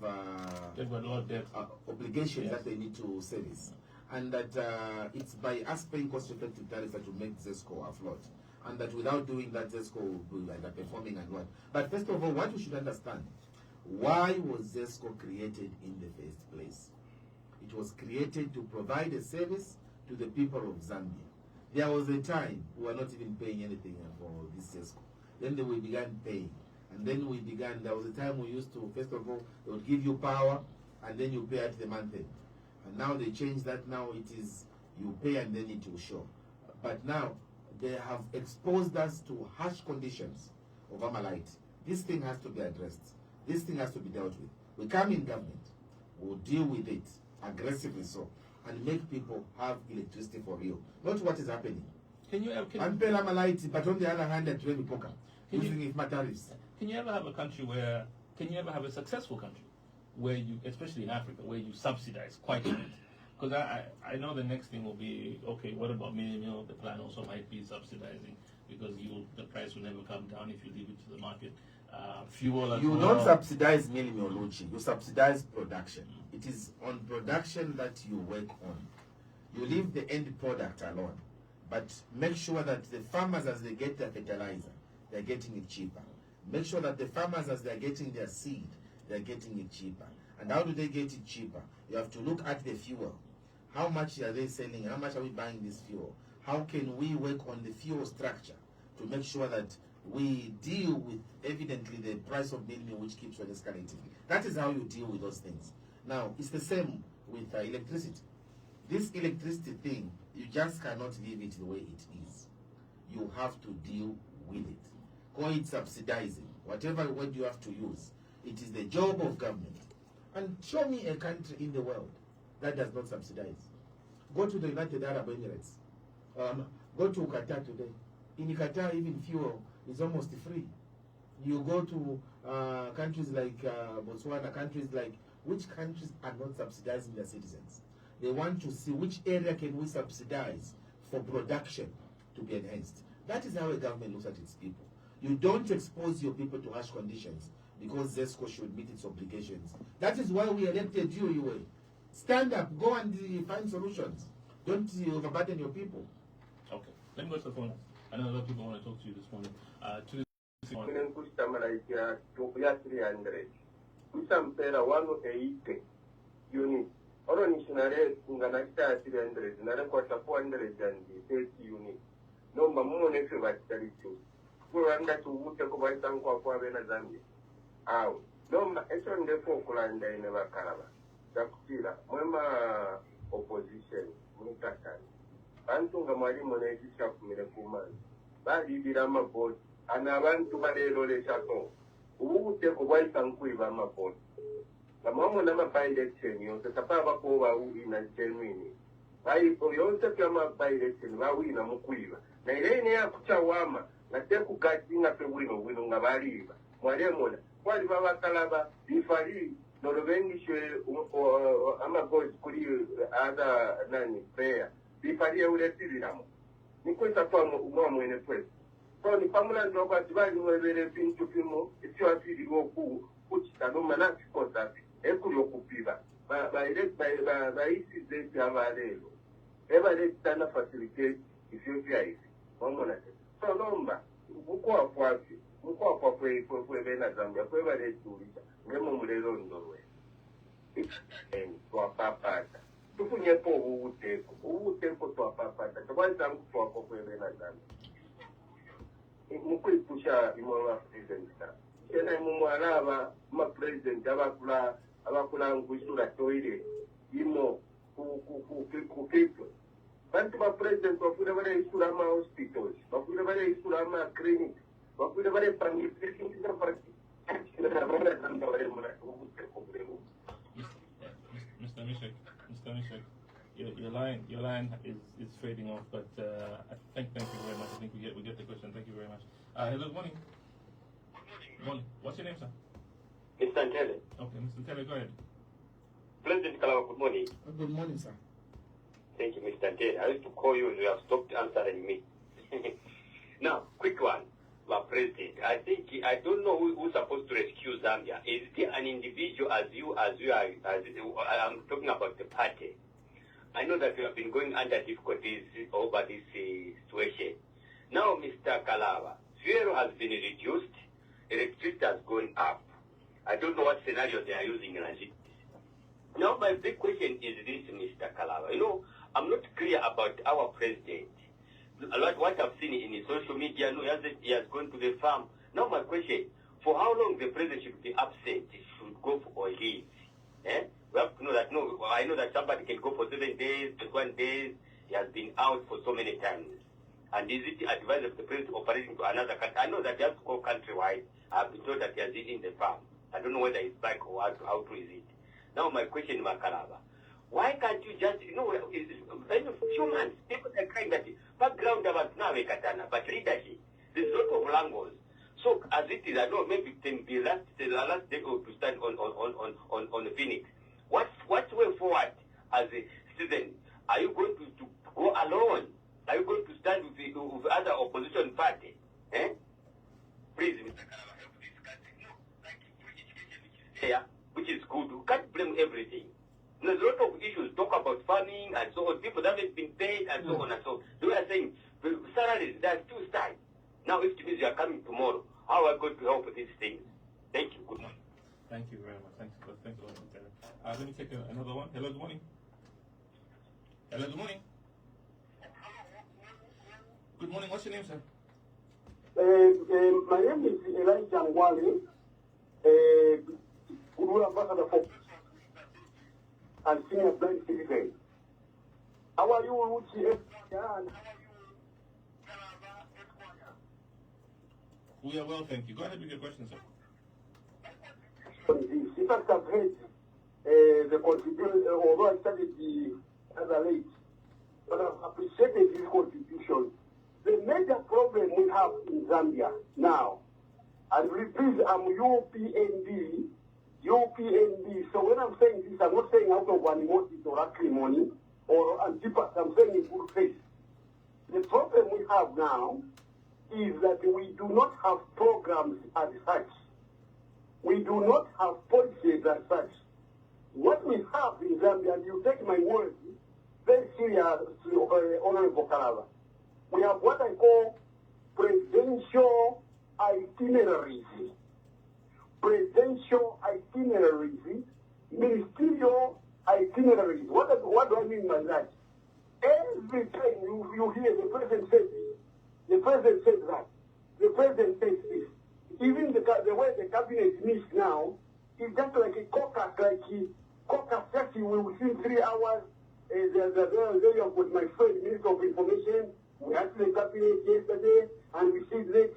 they've got a lot of debt, obligations that they need to service, and that it's by us paying cost reflective tariffs that will make ZESCO afloat, and that without doing that ZESCO will be underperforming and what. But first of all, what you should understand, why was ZESCO created in the first place? It was created to provide a service to the people of Zambia. There was a time we were not even paying anything for this ZESCO. Then we began paying. And then there was a time we used to, first of all, they would give you power, and then you pay at the month end. And now they changed that. Now it is, you pay and then it will show. But now, they have exposed us to harsh conditions of Amalite. This thing has to be addressed. This thing has to be dealt with. We come in government, we'll deal with it aggressively so, and make people have electricity for real. Not what is happening. Can you pay Amalite, but on the other hand, at Remy Poker, using it for tariffs. Can you ever have a successful country where you, especially in Africa, where you subsidize quite a bit? Because I know the next thing will be, okay, what about mini-mill? The plan also might be subsidizing, because the price will never come down if you leave it to the market. Fuel as well. You don't subsidize mini-mill, Luchi. You subsidize production. It is on production that you work on. You leave the end product alone. But make sure that the farmers, as they get their fertilizer, they're getting it cheaper. Make sure that the farmers, as they're getting their seed, they're getting it cheaper. And how do they get it cheaper? You have to look at the fuel. How much are they selling? How much are we buying this fuel? How can we work on the fuel structure to make sure that we deal with, evidently, the price of mini-mill, which keeps on escalating? That is how you deal with those things. Now, it's the same with electricity. This electricity thing, you just cannot leave it the way it is. You have to deal with it. Call it subsidizing, whatever word you have to use. It is the job of government. And show me a country in the world that does not subsidize. Go to the United Arab Emirates. Go to Qatar today. In Qatar, even fuel is almost free. You go to countries like Botswana, which countries are not subsidizing their citizens? They want to see which area can we subsidize for production to be enhanced. That is how a government looks at its people. You don't expose your people to harsh conditions because ZESCO should meet its obligations. That is why we elected you, UA. Stand up, go and find solutions. Don't overburden your people. Okay, let me go to the phone. I know a lot of people want to talk to you this morning. kusampera 180 units. Oro nishinare kunganakita 300, nare kwata 430 units. Nomba mune fe batitalitu. Kuranda tuwute kubaita kwa bena Zambia. Awo. Nomba echo ndefo kulanda ine bakalaba. Dakutira, mwema opposition, mutakani. Bantu nga mwalimu nekisha kumile kumani. Bali birama bodi. Ana abantu balelo le chato. Ubute kubaita nkuiba mabodi. Kama na by-election yonse tapa bako ba ina Germany. Bai yonse kama by-election ba wina mukuiba. Na ile ne yakuchawama na teku gatinga pe wino ngabaliba. Mwalimu kwali baba Kalaba bifali norobengishe amagos kuri ada nani prayer. Bifali ule tiriramo. Nikwita kwa mwene pwese. So ni pamula ndo kwa tibali mwebere pintu pimo isi wafiri woku kuchita no manasi kosa ekuli okupiba ba isi zetu abalelo eba leta na facilitate Ethiopia isi wamona so nomba mukwa kwa bena Zambia kwa eba letulisha ngemo mulelo ndorwe kwa papata tufunye po uuteko kwa papata kwa mkwa kwa bena Zambia mukwe pusha imola president kena mumwalaba ma president abakula ngusura toire imo ku people bantu ba president bafuna bare isura ma hospitals bafuna bare isura ma clinic bafuna bare pangi president na parti Mr. Mishek, your line is fading off, but thank you very much. I think we get the question. Thank you very much. Hello, good morning. Good morning. What's your name, sir? Mr. Ntele. Okay, Mr. Ntele, go ahead. President Kalaba, good morning. Good morning, sir. Thank you, Mr. Ntele. I used to call you and you have stopped answering me. Now, quick one. President, I don't know who's supposed to rescue Zambia. Is there an individual as you are, I'm talking about the party. I know that you have been going under difficulties over this situation. Now, Mr. Kalaba, fuel has been reduced, electricity has gone up. I don't know what scenario they are using in Egypt. Now, my big question is this, Mr. Kalaba. You know, I'm not clear about our president. A lot what I've seen in his social media, no, he has gone to the farm. Now, my question, for how long the president should be absent, should go for leave? Eh? We have to know that, no, I know that somebody can go for 7 days, 21 days. He has been out for so many times. And is it advised of the president operating to another country? I know that he has to go countrywide. I've been told that he has eaten the farm. I don't know whether it's back or how true is it. Now, my question, Makalaba, why can't you just, you know, in a few months, people are crying that background about now, but leadership, there's a lot of language. So, as it is, I know maybe it can be the last day to stand on the Phoenix. What's way forward as a citizen? Are you going to go alone? Are you going to stand with the other opposition party? Eh? Please, Mr. Kalaba, help this country. No, like free education, which is good. You can't blame everything. There's a lot of issues. Talk about farming and so on. People that haven't been paid and so on and so on. They are saying the salaries, they are too tight. Now, if it means you are coming tomorrow, how are we going to help with these things? Thank you. Good morning. Thank you very much. Thanks a lot, Mr. Let me take another one. Hello, good morning. Hello, good morning. Good morning. What's your name, sir? My name is Elijah Ngwale, Guru Ambassador for and Senior Blind Citizen. How are you, Uchi? We are well, thank you. Go ahead with your question, sir. In fact, I've heard the contribution, although I studied the other late, but I've appreciated this contribution. The major problem we have in Zambia now, and repeat, I'm UPND, so when I'm saying this, I'm not saying out of animosity or acrimony or antipathy, I'm saying in good faith. The problem we have now is that we do not have programs as such. We do not have policies as such. What we have in Zambia, and you take my words very seriously, Honorable Kalaba, we have what I call presidential itineraries. presidential itineraries, ministerial itineraries. What do I mean by that? Every time you hear the president says this, the president says that, the president says this. Even the way the cabinet meets now is just like a caucus, just within 3 hours. There you with my friend, Minister of Information. We had the cabinet yesterday, and we see that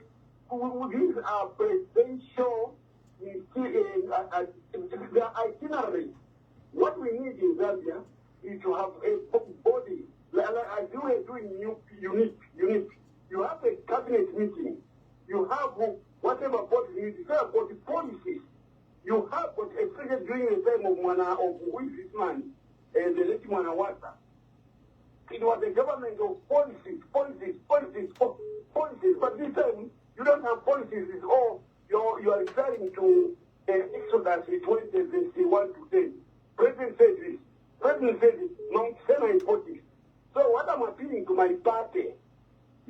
these are presidential the itinerary. What we need in Zambia is to have a body, as you are doing unique. You have a cabinet meeting. You have whatever body you need. You have got the policies. You have got, especially during the time of who is this man, the late Manawata. It was a government of policies. But this time, you don't have policies. It's all you are referring to Exodus 20:1 to 10. President said this. President said it. Mount Sinai politics. So what I'm appealing to my party,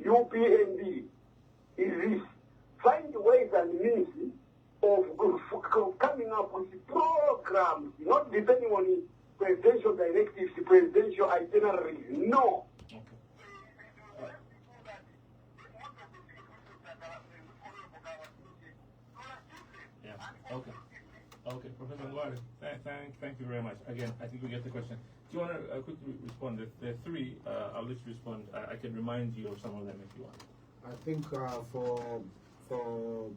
UPND, is this: find ways and means of coming up with programs, not depending on presidential directives, presidential itineraries. No. Okay, Professor Ngwale, thank you very much. Again, I think we get the question. Do you want to quickly respond? There are three. I'll let you respond. I can remind you of some of them if you want. I think for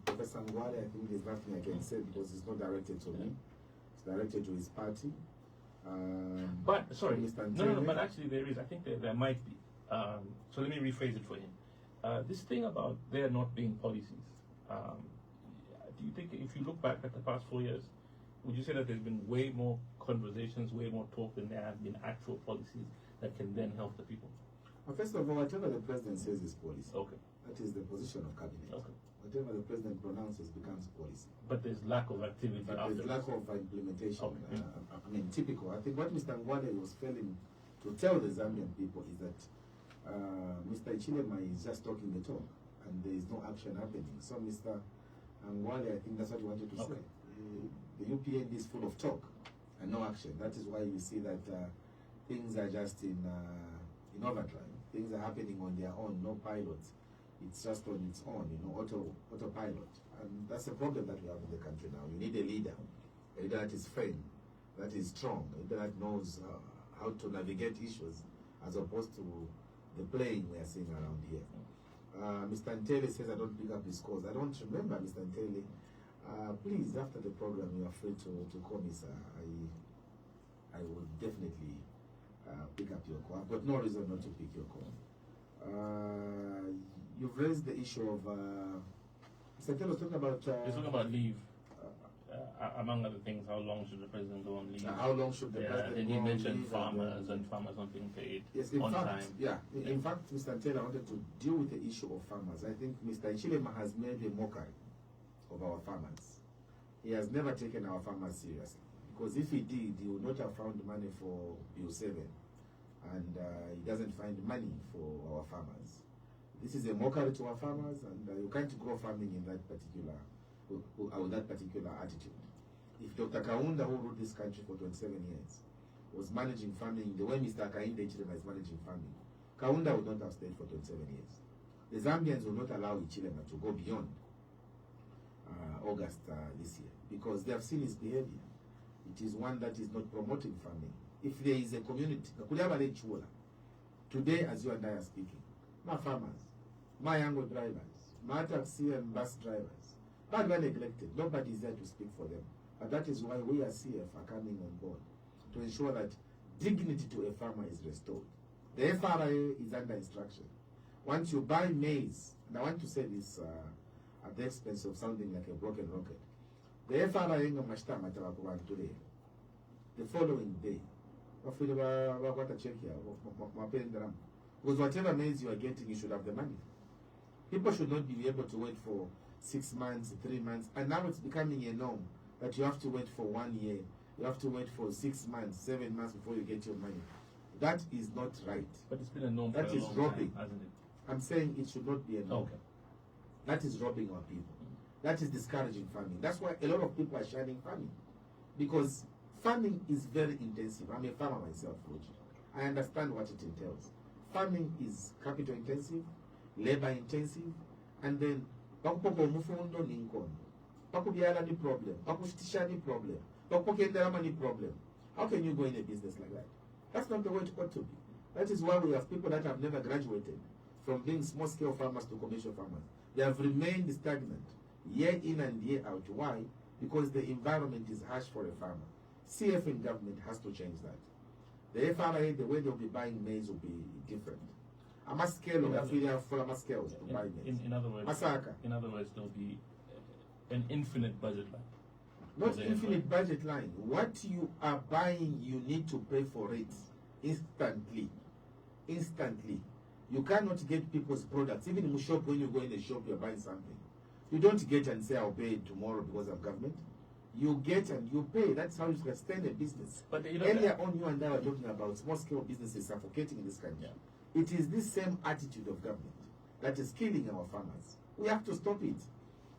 Professor Ngwale, I think there's nothing I can say because it's not directed to me. It's directed to his party. But sorry, no, but actually there is. I think there might be. So let me rephrase it for him. This thing about there not being policies. Do you think, if you look back at the past 4 years, would you say that there's been way more conversations, way more talk than there have been actual policies that can then help the people? Well, first of all, whatever the president says is policy. Okay. That is the position of cabinet. Okay. Whatever the president pronounces becomes policy. But there's lack of activity. But there's lack of implementation. Okay. Typical. I think what Mr. Ngwale was failing to tell the Zambian people is that Mr. Ichilema is just talking the talk, and there is no action happening. So Mr. Ngwale, I think that's what he wanted to say. The UPND is full of talk and no action. That is why you see that things are just in overdrive. Things are happening on their own, no pilots. It's just on its own, autopilot. And that's the problem that we have in the country now. You need a leader that is firm, that is strong, a leader that knows how to navigate issues, as opposed to the playing we are seeing around here. Mr. Ntele says I don't pick up his calls. I don't remember, Mr. Ntele. Please, after the program, you are free to call me, sir. I will definitely pick up your call. I've got no reason not to pick your call. You've raised the issue of Mr. Ntele was talking about. He's talking about leave. Among other things, how long should the president go on leave? How long should the president and go he on mentioned leave farmers and farmers not being paid on time. Yeah, in fact, Mr. Taylor wanted to deal with the issue of farmers. I think Mr. Ichilema has made a mockery of our farmers. He has never taken our farmers seriously. Because if he did, he would not have found money for Bill 7. And he doesn't find money for our farmers. This is a mockery to our farmers, and you can't grow farming in that particular, with that particular attitude. If Dr. Kaunda, who ruled this country for 27 years, was managing farming the way Mr. Kainde Ichilema is managing farming, Kaunda would not have stayed for 27 years. The Zambians will not allow Ichilema to go beyond August this year, because they have seen his behavior. It is one that is not promoting farming. If there is a community, today as you and I are speaking, my farmers, my young drivers, my taxi and bus drivers, but they are neglected. Nobody is there to speak for them. And that is why we as CF are coming on board to ensure that dignity to a farmer is restored. The FRA is under instruction. Once you buy maize, and I want to say this at the expense of sounding like a broken rocket, the FRA today, the following day, because whatever maize you are getting, you should have the money. People should not be able to wait for 6 months, 3 months, and now it's becoming a norm that you have to wait for 1 year, you have to wait for 6 months, 7 months before you get your money. That is not right. But it's been a norm that for a is long robbing. time, hasn't it? I'm saying it should not be a norm. Okay. That is robbing our people. that is discouraging farming. That's why a lot of people are shunning farming, because farming is very intensive. I'm a farmer myself, Roger. I understand what it entails. Farming is capital intensive, labor intensive, and then pakupoka omufundo n'inkondo, pakubyala ni problem, pakushitisha ni problem, pakupokendera ni problem. How can you go in a business like that? That's not the way it ought to be. That is why we have people that have never graduated from being small-scale farmers to commercial farmers. They have remained stagnant year in and year out. Why? Because the environment is harsh for a farmer. CF in government has to change that. The FRA, the way they'll be buying maize will be different. I must scale of affiliate for a scale to buy maize. In other words, Masaka. In other words, there'll be an infinite budget line. Not infinite budget line. What you are buying, you need to pay for it instantly. Instantly. You cannot get people's products. Even in the shop, when you go in the shop, you're buying something. You don't get and say, I'll pay it tomorrow because of government. You get and you pay. That's how you sustain a business. But you know, earlier on, you and I were talking about small-scale businesses suffocating in this country. Yeah. It is this same attitude of government that is killing our farmers. We have to stop it.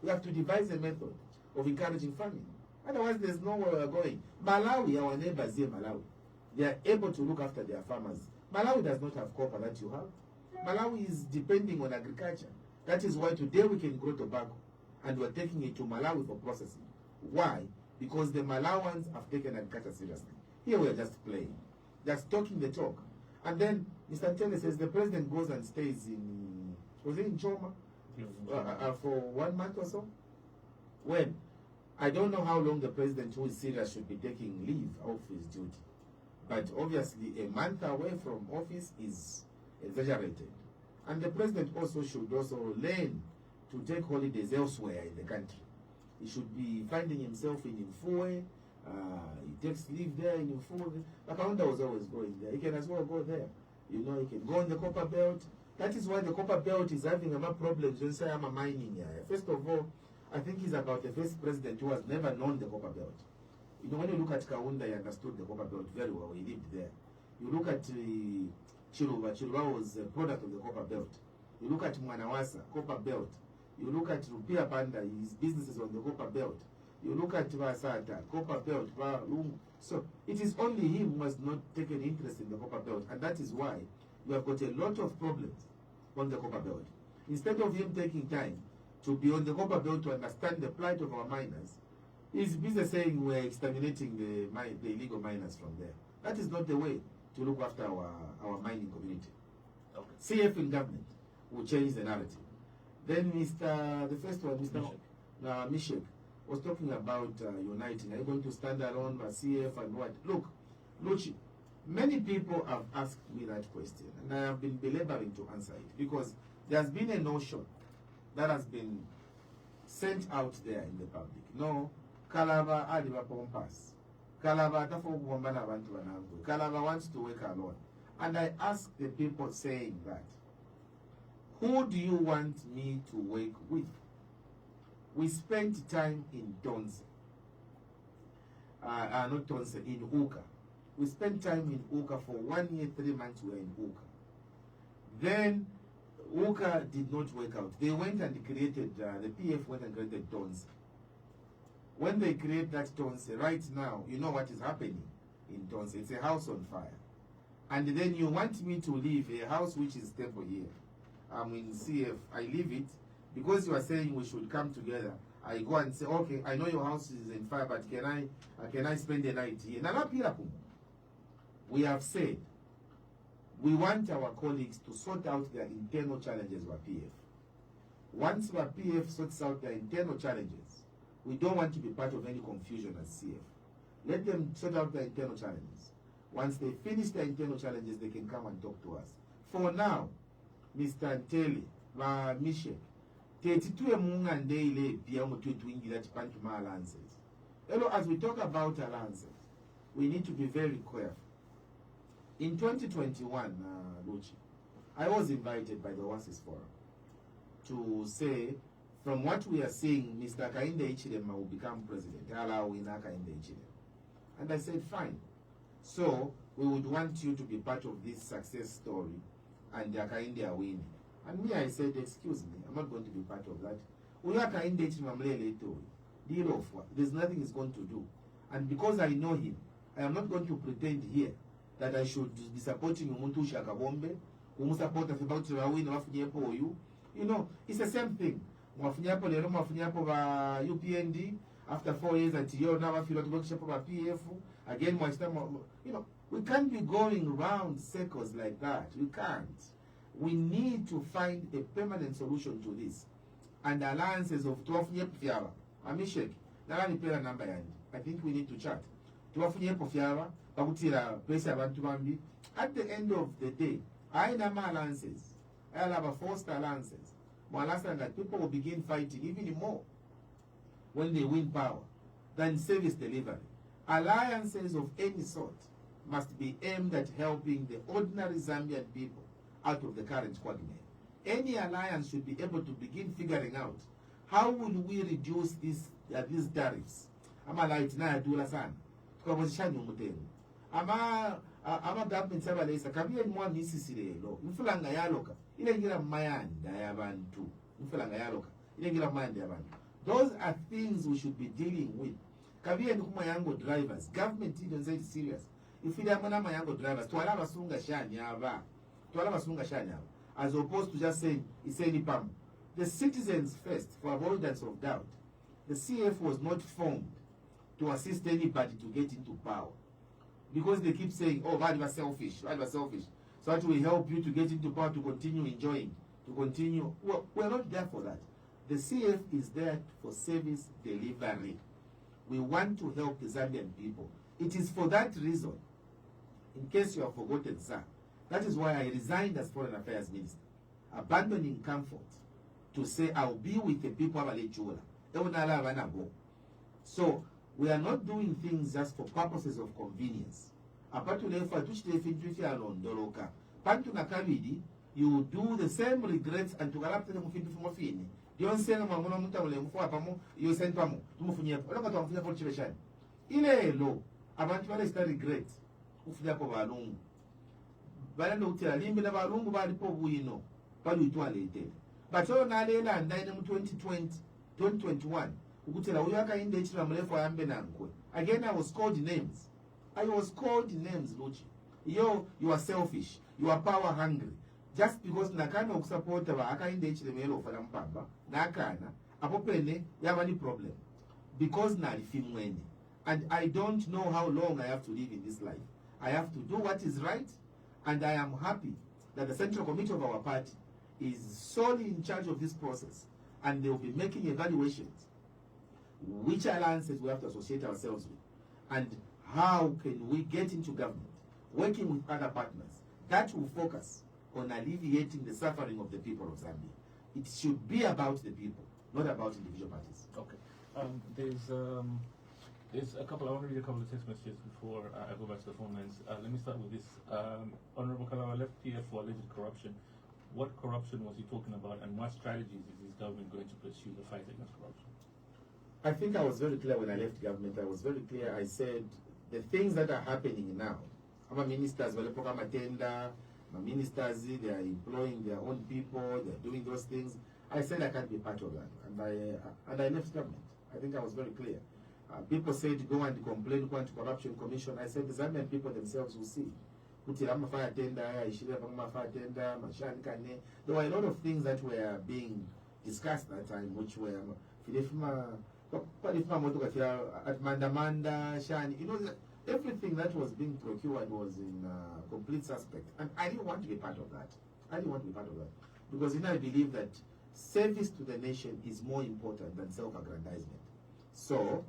We have to devise a method of encouraging farming. Otherwise, there's nowhere we're going. Malawi, our neighbors here, Malawi, they are able to look after their farmers. Malawi does not have copper that you have. Malawi is depending on agriculture. That is why today we can grow tobacco, and we're taking it to Malawi for processing. Why? Because the Malawans have taken agriculture seriously. Here we're just playing, just talking the talk. And then Mr. Ntele says the president goes and stays in, was it in Choma? For 1 month or so? When? I don't know how long the president who is serious should be taking leave of his duty. But obviously a month away from office is exaggerated. And the president also should also learn to take holidays elsewhere in the country. He should be finding himself in Mfue. He takes leave there in Mfue. Akaunda was always going there. He can as well go there. You know, he can go on the copper belt. That is why the copper belt is having a problems when say I'm a mining here. First of all, I think he's about the first president who has never known the copper belt. You know, when you look at Kaunda, he understood the copper belt very well. He lived there. You look at Chiluba. Chiluba was a product of the copper belt. You look at Mwanawasa, copper belt. You look at Rupia Banda, his businesses on the copper belt. You look at Vasata, copper belt. So it is only him who has not taken interest in the copper belt, and that is why we have got a lot of problems on the copper belt. Instead of him taking time to be on the copper belt to understand the plight of our miners, he's busy saying we're exterminating the illegal miners from there. That is not the way to look after our mining community. Okay. CF in government will change the narrative. Then the first one, Mr. Mishek, was talking about uniting. Are you going to stand alone by CF and what? Look, Luchi, many people have asked me that question, and I have been belaboring to answer it, because there's been a notion that has been sent out there in the public. No, Kalaba adiba pompas. Kalaba Kalaba wants to work alone. And I asked the people saying that, who do you want me to work with? We spent time in Tonse. Not Tonse, in Uka. We spent time in Uka for 1 year, 3 months we were in Uka. Then Uka did not work out. They went and created, the PF went and created Tonse. When they create that Tonse, right now, you know what is happening in Tonse. It's a house on fire. And then you want me to leave a house which is stable here. I'm in CF, I leave it. Because you are saying we should come together, I go and say, okay, I know your house is in fire, but can I spend the night here? We have said, we want our colleagues to sort out their internal challenges with PF. Once our PF sorts out their internal challenges, we don't want to be part of any confusion as CF. Let them sort out their internal challenges. Once they finish their internal challenges, they can come and talk to us. For now, Mr. Ntele, Mishek, as we talk about alliances, we need to be very careful. In 2021, Luchi, I was invited by the Oasis Forum to say, from what we are seeing, Mr. Kainde Ichilema will become president. And I said, fine. So, we would want you to be part of this success story, and Kainde are winning. And me, I said, excuse me, I'm not going to be part of that. Uyaka indate mamlele to deal of what? There's nothing he's going to do. And because I know him, I am not going to pretend here that I should be supporting Umuntu Shakabombe, support about you. You know, it's the same thing. Mwafunyapo lero mwafunyapo ba UPND after 4 years at yo now feel to work PF again you know, we can't be going round circles like that. We can't. We need to find a permanent solution to this. And the alliances of 12 years fiaba. Amishek, nalani pera number yandi. I think we need to chat. 12 years fiaba, bakutira pesa abantu bambi. At the end of the day, I nama alliances. I have a forced alliances. That people will begin fighting even more when they win power than service delivery. Alliances of any sort must be aimed at helping the ordinary Zambian people out of the current quagmire. Any alliance should be able to begin figuring out how will we reduce these tariffs. Ama light na dula sana. Tukabozishani umutengu. Ama government sabalesa kabiye mwa misisire lo. Mfulanga yaloka. Ile ngira mayanda yabantu. Mfulanga yaloka. Ile ngira mayanda yabantu. Those are things we should be dealing with. Kabiye ndukuma yango drivers. Government don't say it serious. If you are not yango drivers, twala basunga shani aba. Twala basunga shani aba. As opposed to just saying, iseni pam. The citizens first, for avoidance of doubt. The CF was not formed to assist anybody to get into power. Because they keep saying, oh, bad was selfish, bad was selfish. So that will help you to get into power, to continue enjoying, to continue. Well, we're not there for that. The CF is there for service delivery. We want to help the Zambian people. It is for that reason, in case you have forgotten, sir, that is why I resigned as Foreign Affairs Minister, abandoning comfort to say I'll be with the people of Alechula. So, we are not doing things just for purposes of convenience. You do the same regrets and to galap them for fini. You send them you send pamo to Mufunya. Ile lo, abantu start regret. Ufia po balungu. Bala no tell limbe na balungu bali po buino. Balu itwalete. But so na lela and 2020, 2021. Again, I was called names. I was called names, Luchi. Yo, you are selfish. You are power hungry. Just because nakana support aka indech lemelo for mpamba, nakana, apopene, you have any problem. Because na rifimweni. And I don't know how long I have to live in this life. I have to do what is right, and I am happy that the Central Committee of our party is solely in charge of this process, and they will be making evaluations. Which alliances we have to associate ourselves with, and how can we get into government, working with other partners that will focus on alleviating the suffering of the people of Zambia. It should be about the people, not about individual parties. Okay. There's a couple. I want to read a couple of text messages before I go back to the phone lines. Let me start with this. Honorable Kalaba left PF for alleged corruption. What corruption was he talking about, and what strategies is his government going to pursue the fight against corruption? I think I was very clear when I left government. I was very clear. I said the things that are happening now. Our ministers, my ministers, they are employing their own people. They are doing those things. I said I can't be part of that, and I left government. I think I was very clear. People said go and complain to Corruption Commission. I said the Zambian people themselves will see. There were a lot of things that were being discussed at that time, which were everything that was being procured was in complete suspect. And I didn't want to be part of that. I didn't want to be part of that. Because I believe that service to the nation is more important than self-aggrandizement. So,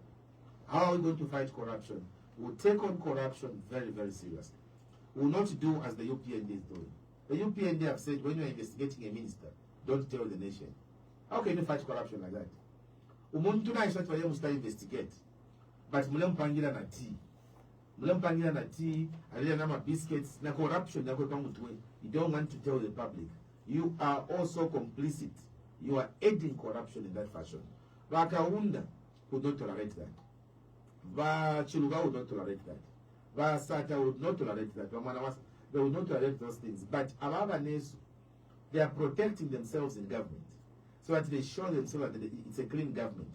how are we going to fight corruption? We'll take on corruption very, very seriously. We'll not do as the UPND is doing. The UPND have said when you're investigating a minister, don't tell the nation. How can you fight corruption like that? Umuntu na ishati wale musta investigate. But mulempangira na tea. Mulempangira na tea, alile nama biscuits, na corruption na kwa mutwe. You don't want to tell the public. You are also complicit. You are aiding corruption in that fashion. Vakaunda would not tolerate that. Chiluga would not tolerate that. Sata would not tolerate that. They would not tolerate those things. But Ababa Nesu, they are protecting themselves in government. so that they show themselves that it's a clean government.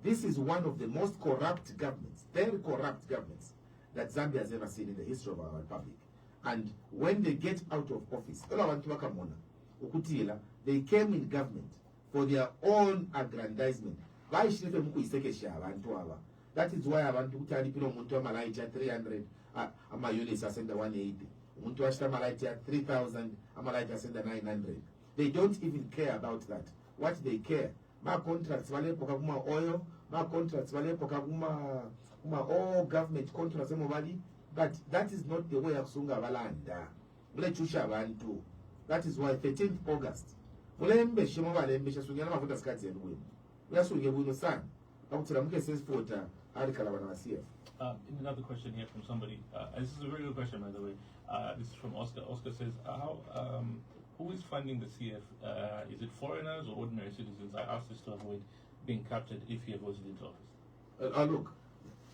This is one of the most corrupt governments, very corrupt governments, that Zambia has ever seen in the history of our republic. And when they get out of office, they came in government for their own aggrandizement. That is why abantu kutalipira omuntu amalaiti ya 300 amayunits asenda 180. Omuntu ashita amalaiti ya 3000 amalaiti asenda 900. They don't even care about that. What they care, ma contracts walepoka kuma oil, ma contracts walepoka kuma all government contracts emobali, but that is not the way akusunga abalanda. Mulechusha abantu. That is why 13th August. Mulembe shimo balembe shasunga amafuta skati yenu. Yasunge buno sana. Bakutiramuke says for Harry Kalaba na CF. Another question here from somebody. This is a very good question, by the way. This is from Oscar. Oscar says, who is funding the CF? Is it foreigners or ordinary citizens? I asked this to avoid being captured if he goes into office. Look,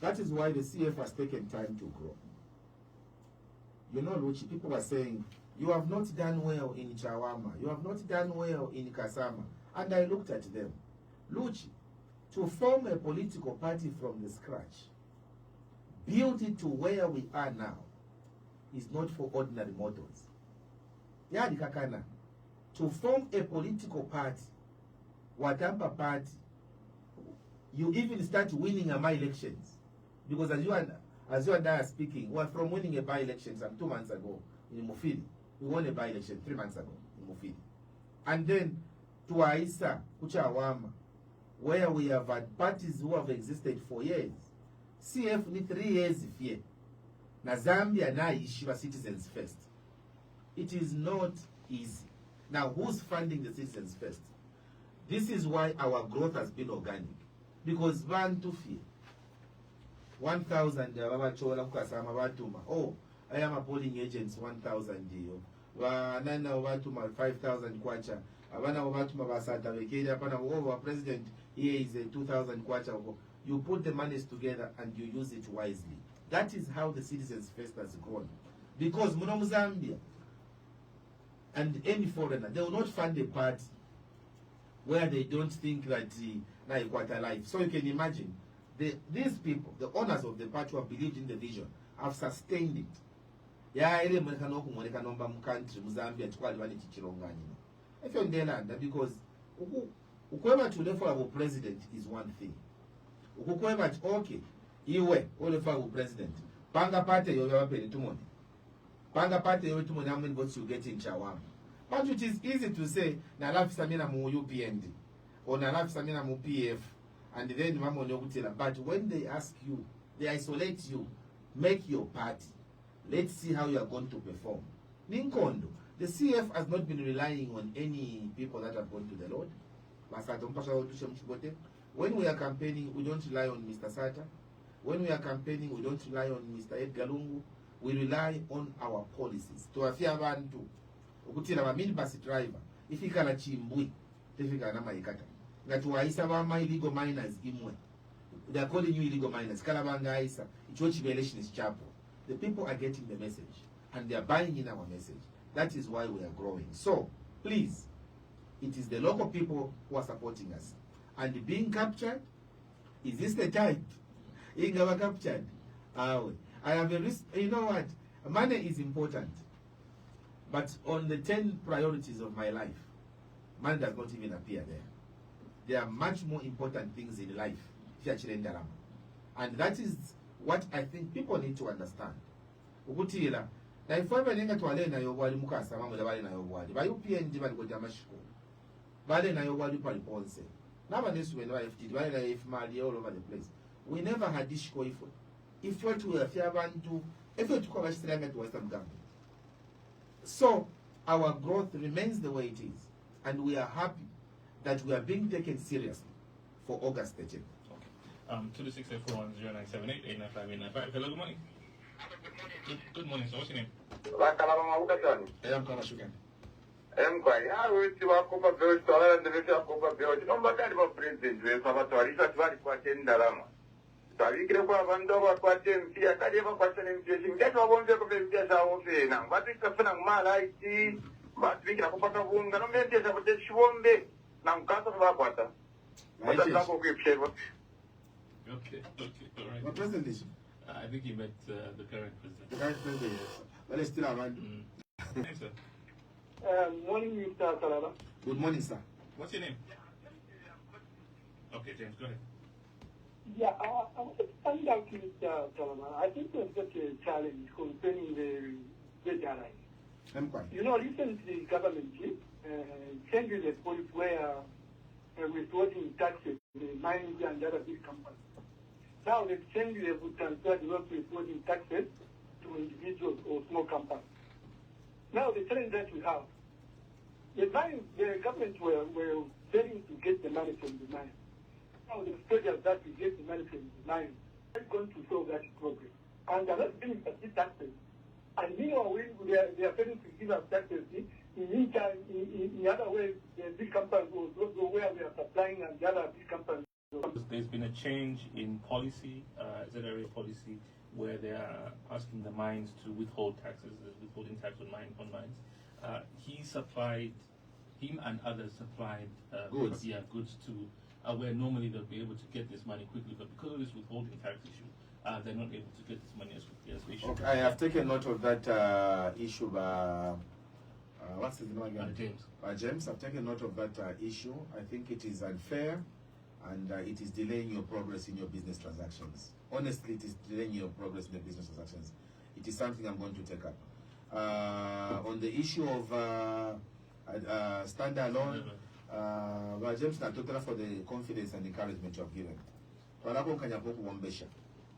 that is why the CF has taken time to grow. You know, Luchi, people are saying, you have not done well in Chawama, you have not done well in Kasama. And I looked at them. Luchi, to form a political party from the scratch, build it to where we are now, is not for ordinary mortals. Yadi kakana. To form a political party, Watampa party, you even start winning a by-elections. Because as you and I are speaking, we are from winning a by-election some 2 months ago in Mufidi. We won a by-election 3 months ago in Mufidi. And then to Aisa, Kuchawama, where we have had parties who have existed for years. CF need 3 years here. Na Zambia na Ishiva Citizens First. It is not easy. Now, who's funding the Citizens First? This is why our growth has been organic. Because Bantu fear. 1,000 oh, I am a polling agents 1,000 dio. Nana Watuma 5,000 kwacha. Avana Watuma Basata Vekeda Pana over president here is a 2,000 kwacha. You put the monies together and you use it wisely. That is how the Citizens First has grown. Because Muno Zambia and any foreigner, they will not fund a party where they don't think that na equator life. So you can imagine, these people, the owners of the party who have believed in the vision, have sustained it. Yeah, ile mweka noku mweka nomba mkantri Mzambia tukwali wani chichirongani. If you're in Delanda, because ukwema to level of president is one thing. Ukwema okay, iwe ole for president. Panga party yo yapeli tumoni. Panga party yo tumoni how many votes you get in Chawama. But it is easy to say na lafi samina mu UPND or na lafi samina mu PF and then mamo nyokutila. But when they ask you, they isolate you, make your party. Let's see how you are going to perform. Ninkondo, the CF has not been relying on any people that have gone to the Lord. When we are campaigning, we don't rely on Mr. Sata. When we are campaigning, we don't rely on Mr. Edgar Lungu. We rely on our policies. To afia bantu, ukutila ma minibus driver, ifika na chimbui, ifika na maikata. Na tuwaisa wa illegal miners imwe. They are calling you illegal miners. Kalabanga isa, ichochi violation is chapo. The people are getting the message and they are buying in our message. That is why we are growing. So, please, it is the local people who are supporting us. And being captured, is this the time? Ingawa captured. I have a risk. You know what? Money is important. But on the 10 priorities of my life, money does not even appear there. There are much more important things in life. And that is what I think people need to understand. Ukutila, na ifwebe nenga tuwale na yobwali mukasa mamu da bale na yobwali. Ba UPND bali koja mashiko. Bale na yobwali pali ponse. Naba nesu wenu wa FTD, bale na FMAD all over the place. We never had ishiko ifo. Ifo tuwe afya bantu, ifo tuko bashtiranga to Western government. So, our growth remains the way it is. And we are happy that we are being taken seriously for August 13th. 268410978895895. Hello, good morning. Good morning. So what's your name? Kalaba Mawukatani. I am Kala Shugan. Kwai, we wakopa beo swala na ndivyo wakopa beo. Nomba kali wa president we sabatwarisha twali kwa tendalama. Twalikire kwa bando kwa tempia kali kwa tempia singeto wabonze kwa tempia za ofena. Watu kafuna mala iti, watu bikira kupata bunga no mente za kuteshwombe. namkasa kubakwata otataka okuipsherwa Okay, all right. What president is? I think he met the current president. The current president, yes. Well, it's still around. Thanks, sir. Morning, Mr. Kalaba. Good morning, sir. What's your name? Okay, James, go ahead. Yeah, I want to find out, Mr. Kalaba. I think there's such a challenge concerning the airline. I'm quiet. You know, recently government changed the policy where withholding taxes, the mines and other big companies. Now they've changed the transfer the withholding taxes to individuals or small companies. Now the challenge that we have, the government were failing to get the money from the mine. Now the project that we get the money from the mine is going to solve that problem. And they're not giving us the taxes. And meanwhile, they are failing to give us taxes. In other ways, the big companies will go where we are supplying and the other big companies. There's been a change in policy, ZRA policy, where they are asking the mines to withhold taxes, withholding tax on mines. Him and others supplied Goods. Goods to where normally they'll be able to get this money quickly, but because of this withholding tax issue, they're not able to get this money as quickly as they should. Okay, I have taken note of that issue by, what's his name again? James. James, I've taken note of that issue. I think it is unfair and it is delaying your progress in your business transactions. Honestly, it is delaying your progress in the business transactions. It is something I'm going to take up. On the issue of standalone, James, I thank you for the confidence and encouragement you have given.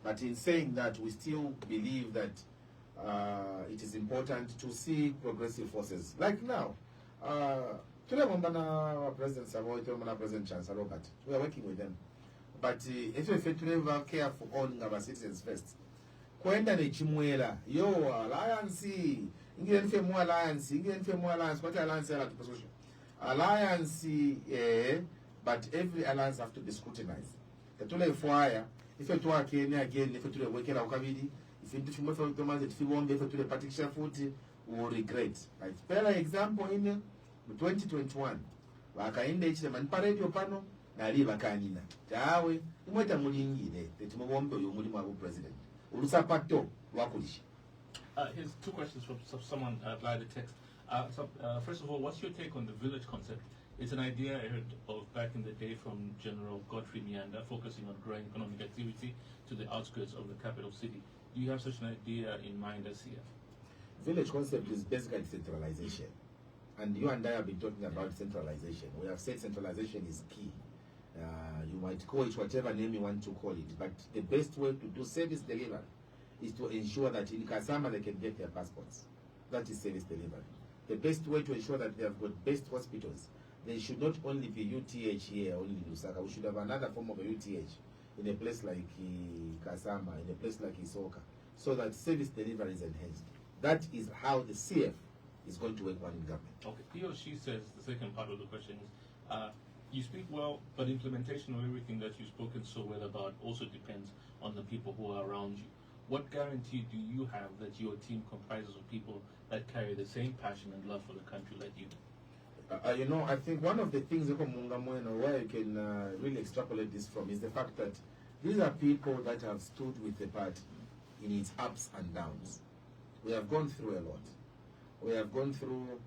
But in saying that, we still believe that it is important to see progressive forces. Like now, today President Chancellor Robert, we are working with them. But if we care for all our citizens first, kwenda ne chimwela yo alliance ingene mfe mu alliance what alliance ala to alliance but every alliance have to be scrutinized. Katula ifwaya ife twa Kenya again ife tule wekela ukabidi ife ndifimwe fa automatic ife wombe ife tule patikisha futi will regret. Like spell example in 2021 wakaenda ichile man parade opano na ali bakanina tawe imweta mulingire tetumo wombe uyo muri mwa president ulusapato wakulisha. Here's two questions from someone via the text. First of all, what's your take on the village concept? It's an idea I heard of back in the day from General Godfrey Mianda, focusing on growing economic activity to the outskirts of the capital city. Do you have such an idea in mind as here? Village concept is basically centralization. And you and I have been talking about centralization. We have said centralization is key. You might call it whatever name you want to call it, but the best way to do service delivery is to ensure that in Kasama they can get their passports. That is service delivery. The best way to ensure that they have got best hospitals, they should not only be UTH here, only in Lusaka. We should have another form of a UTH in a place like Kasama, in a place like Isoka, so that service delivery is enhanced. That is how the CF is going to work one in government. Okay, he or she says the second part of the question is, you speak well, but implementation of everything that you've spoken so well about also depends on the people who are around you. What guarantee do you have that your team comprises of people that carry the same passion and love for the country like you do? You know, I think one of the things where you can really extrapolate this from is the fact that these are people that have stood with the party in its ups and downs. We have gone through a lot. We have gone through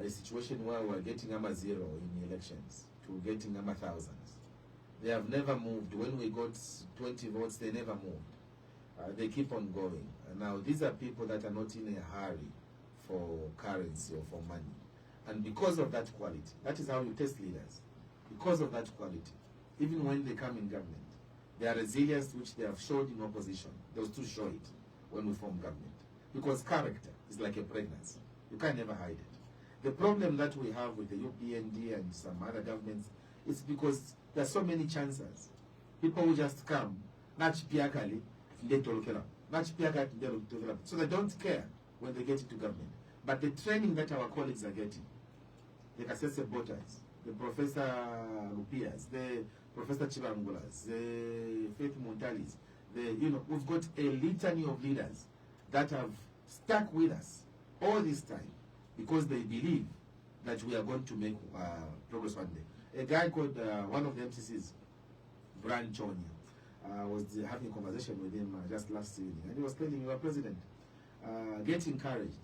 a situation where we're getting number 0 in the elections to getting number thousands. They have never moved. When we got 20 votes, they never moved. They keep on going. And now these are people that are not in a hurry for currency or for money. And because of that quality, that is how you test leaders. Because of that quality, even when they come in government, their resilience which they have showed in opposition, they will still show it when we form government. Because character is like a pregnancy. You can never hide it. The problem that we have with the UPND and some other governments is because there are so many chances. People will just come, so they don't care when they get into government. But the training that our colleagues are getting, the Kasese Botas, the Professor Rupias, the Professor Chibangulas, the Faith Montalis, we've got a litany of leaders that have stuck with us all this time because they believe that we are going to make progress one day. A guy called one of the MCCs, Brian Chonya, was having a conversation with him just last evening, and he was telling you, President, get encouraged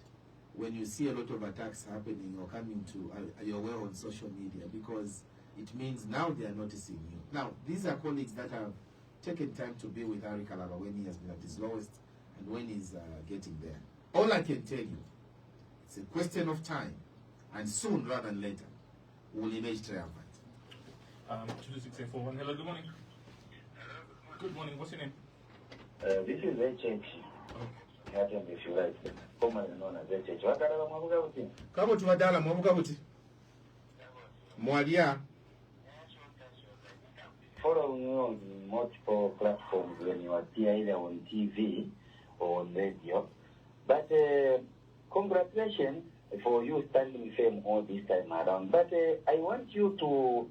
when you see a lot of attacks happening or coming to your way on social media, because it means now they are noticing you. Now, these are colleagues that have taken time to be with Harry Kalaba when he has been at his lowest and when he's getting there. All I can tell you, it's a question of time, and soon rather than later, we'll emerge triumphant. 22641. Hello, good morning. Good morning, what's your name? This is HH. If you like, formerly known as HH. Kabo tuwadala mwabuka buti? Mwalia? Following you on multiple platforms when you appear either on TV or on radio. But congratulations for you standing firm all this time around. But I want you to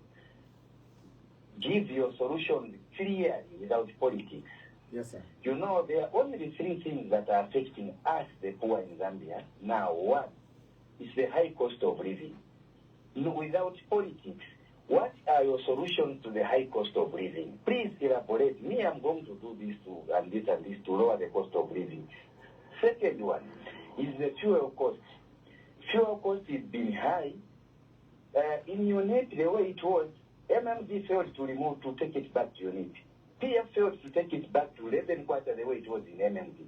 give your solution clearly without politics. Yes, sir. You know, there are only three things that are affecting us, the poor in Zambia. Now, one is the high cost of living. Without politics, what are your solutions to the high cost of living? Please elaborate. Me, I'm going to do this and this to lower the cost of living. Second one is the fuel cost. Fuel cost is being high. In UNIT, the way it was, MMD failed to take it back to UNIT. PF failed to take it back to 11 quarters the way it was in MMD.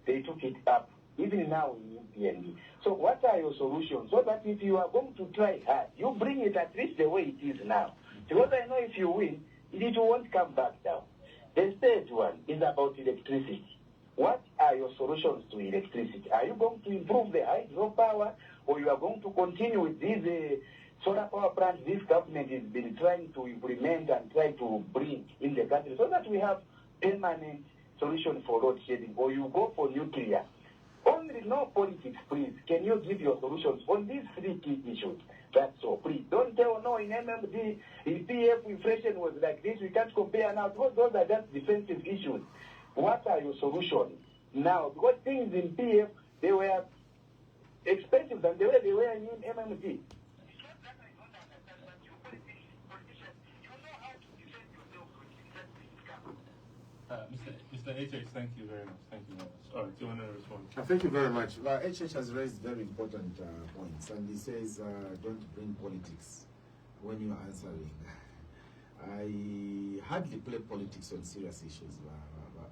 They took it up, even now in PND. So what are your solutions? So that if you are going to try hard, you bring it at least the way it is now. Because I know if you win, it won't come back down. The third one is about electricity. What are your solutions to electricity? Are you going to improve the hydropower, or you are going to continue with these solar power plants this government has been trying to implement and try to bring in the country, so that we have permanent solution for load shedding, or you go for nuclear? Only no politics, please. Can you give your solutions on these three key issues? That's all, please. Don't tell no in MMD, in PF, inflation was like this, we can't compare now, because those are just defensive issues. What are your solutions now? Because things in PF, they were expensive than the way they were in MMD. Mr. HH, thank you very much. Thank you very much. All right, do you want to respond? Thank you very much. HH has raised very important points, and he says don't bring politics when you are answering. I hardly play politics on serious issues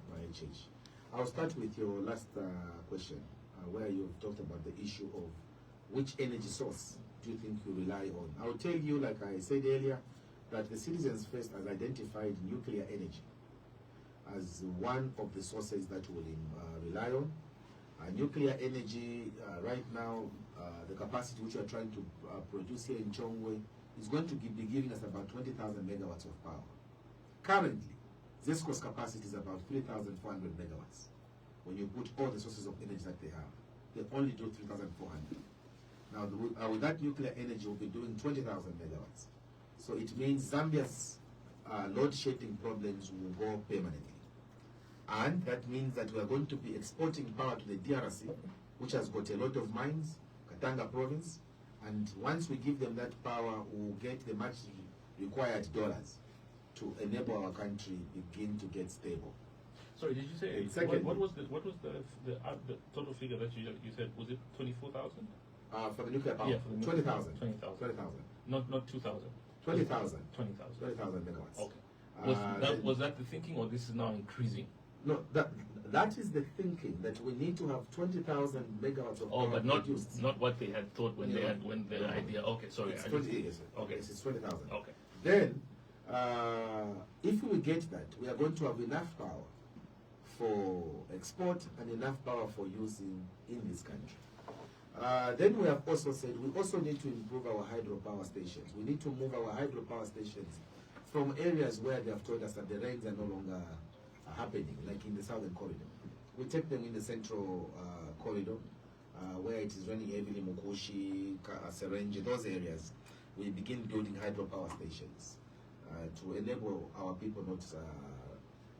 by HH. I'll start with your last question, where you've talked about the issue of which energy source do you think you rely on. I'll tell you, like I said earlier, that the Citizens First has identified nuclear energy as one of the sources that we'll rely on. Nuclear energy, right now, the capacity which we are trying to produce here in Chongwe is going to be giving us about 20,000 megawatts of power. Currently, ZESCO's capacity is about 3,400 megawatts. When you put all the sources of energy that they have, they only do 3,400. Now, with that nuclear energy, we'll be doing 20,000 megawatts. So it means Zambia's load shedding problems will go permanently. And that means that we are going to be exporting power to the DRC, which has got a lot of mines, Katanga province, and once we give them that power, we'll get the much required dollars to enable our country begin to get stable. Sorry, did you say second, what was the total figure that you said? Was it 24,000? For the nuclear power, yeah, 20,000. 20,000. 20,000. Not 2,000. 20,000. 20,000. 20,000 megawatts. Okay. Was that the thinking, or this is now increasing? No, that is the thinking, that we need to have 20,000 megawatts of power but not produced. not what they had thought when they had the idea. Okay, sorry. It's 20 years. Okay, it's 20,000. Okay. Then, if we get that, we are going to have enough power for export and enough power for using in this country. Then we have also said we also need to improve our hydropower stations. We need to move our hydropower stations from areas where they have told us that the rains are no longer happening, like in the southern corridor. We take them in the central corridor, where it is raining heavily, Mukushi, Serenge, those areas. We begin building hydropower stations to enable our people not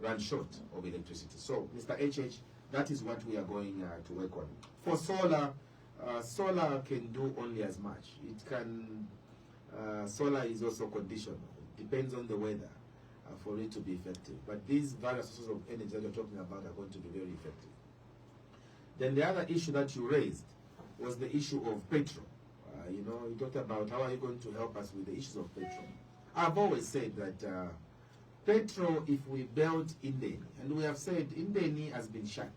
run short of electricity. So, Mr. HH, that is what we are going to work on. For solar, Solar can do only as much. It can, solar is also conditional. It depends on the weather for it to be effective. But these various sources of energy that you're talking about are going to be very effective. Then the other issue that you raised was the issue of petrol. You know, you talked about how are you going to help us with the issues of petrol. I've always said that petrol, if we built Indeni, and we have said Indeni has been shut.